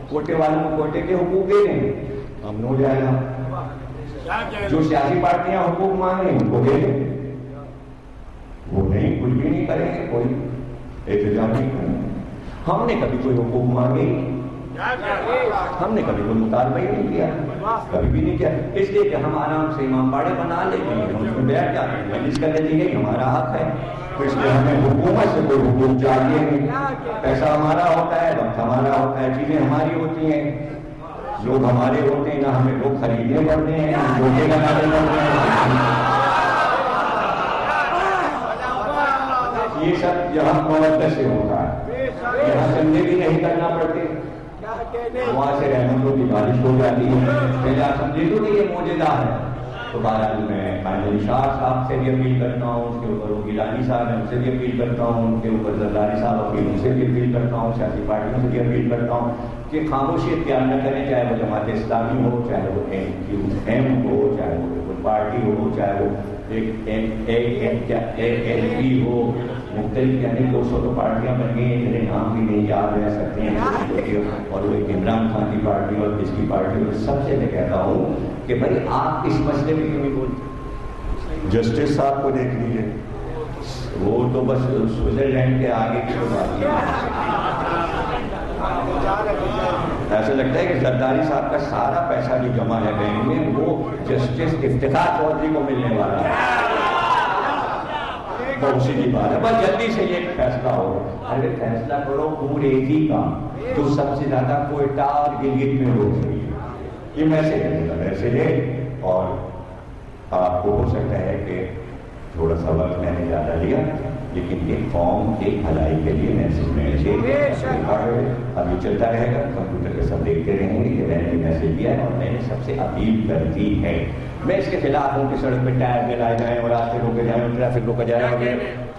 کوٹے والوں کو کوٹے کے حقوق دے دیں، امن ہو جائے گا، جو سیاسی پارٹیاں حقوق مانگیں ان کو دے دیں، وہ نہیں، کچھ بھی نہیں کریں گے، کوئی احتجاج نہیں کریں گے، ہم نے کبھی کوئی حقوق مانگے، ہم نے کبھی کوئی مطالبہ ہی نہیں کیا، کبھی بھی نہیں کیا، اس لیے کہ ہم آرام سے امام باڑے بنا لیتے ہیں، ہم اس میں بیٹھ جاتے ہیں، مجلس کر لیتے ہیں، ہمارا حق ہے، تو اس لیے ہمیں حکومت سے کوئی حقوق چاہیے نہیں، پیسہ ہمارا ہوتا ہے، وقت ہمارا ہوتا ہے، چیزیں ہماری ہوتی ہیں، لوگ ہمارے ہوتے ہیں، نہ ہمیں لوگ خریدنے پڑتے ہیں، لوگے لگانے پڑتے ہیں، یہ سب یہاں موت سے ہوتا ہے، یہاں سمجھے بھی نہیں کرنا پڑتے، وہاں سے رحمتوں کی بارش ہو جاتی ہے، پہلے آپ سمجھے تو کہ یہ معجزہ ہے، تو بہرحال میں قائم شاہ صاحب سے بھی اپیل کرتا ہوں، اس کے اوپر وہ گیلانی صاحب ہیں ان سے بھی اپیل کرتا ہوں، ان کے اوپر زرداری صاحب اپیل ان سے بھی اپیل کرتا ہوں، سیاسی پارٹیوں سے بھی اپیل کرتا ہوں کہ خاموشی اختیار نہ کریں، چاہے وہ جماعت اسلامی ہو، چاہے وہ MQM ہو، چاہے وہ کوئی پارٹی ہو، چاہے وہ ایک LP ہو، مختلف یعنی 200 تو پارٹیاں بن گئی ہیں، میرے نام بھی نہیں یاد رہ سکتے ہیں، اور وہ ایک عمران خان کی پارٹی اور کس کی پارٹی، اور سب سے میں کہتا ہوں کہ بھائی آپ اس مسئلے میں کیوں نہیں بولتے، جسٹس صاحب کو دیکھ لیجیے، وہ تو بس سوئٹزرلینڈ کے آگے کی بات ہے، ایسا ایسا لگتا ہے کہ زرداری صاحب کا سارا پیسہ جو جمع ہے بینک میں وہ جسٹس افتخار چودھری کو ملنے والا ہے. بہت سی بات ہے, بس جلدی سے یہ فیصلہ ہو. ارے فیصلہ کرو پورے ہی کا جو سب سے زیادہ کوئٹہ اور گلگت میں ہو رہی ہے. یہ میسج ہے, میسج ہے. اور آپ کو ہو سکتا ہے کہ تھوڑا سا وقت میں نے زیادہ لیا, لیکن یہ قوم کی بھلائی کے لیے میسج ابھی چلتا رہے گا. کمپیوٹر کے سب دیکھتے رہیں گے کہ میں نے میسج دیا ہے اور میں نے سب سے اپیل کر دی ہے. میں اس کے خلاف ہوں کہ سڑک پہ ٹائر جلائے جائیں اور راستے روکے جائیں اور ٹریفک روکا جائے.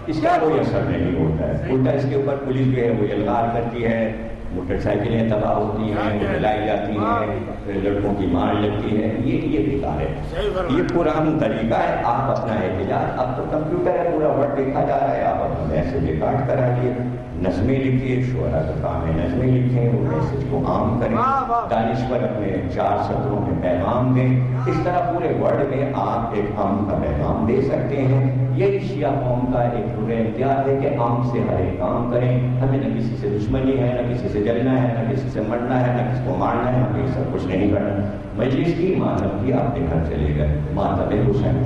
اس کا کوئی اثر نہیں ہوتا ہے. الٹا اس کے اوپر پولیس جو ہے وہ یلغار کرتی ہے, موٹر سائیکلیں تباہ ہوتی ہیں, وہ جلائی جاتی ہیں, لڑکوں کی مار لگتی ہے. یہ بیکار ہے, یہ پرانا طریقہ ہے. آپ اپنا احتجاج, اب تو کمپیوٹر ہے, پورا ورڈ دیکھا جا رہا ہے, آپ اپنا میسج ریکارڈ کرائیے, نظمیں لکھیے. شعراء کا کام ہے نظمیں لکھیں, وہ میسج کو عام کریں. دانشور اپنے 4 سطروں میں پیغام دیں. اس طرح پورے ورلڈ میں آپ ایک امن کا پیغام دے سکتے ہیں. یہی شیعہ قوم کا ایک پورا امتیاز ہے کہ امن سے ہر ایک کام کریں. ہمیں نہ کسی سے دشمنی ہے, نہ کسی سے جلنا ہے, نہ کسی سے مرنا ہے, نہ کسی کو مارنا ہے. ہمیں یہ سب کچھ نہیں کرنا. مجلس کی ماتم کی اپنے گھر چلے گئے, ماتم حسین.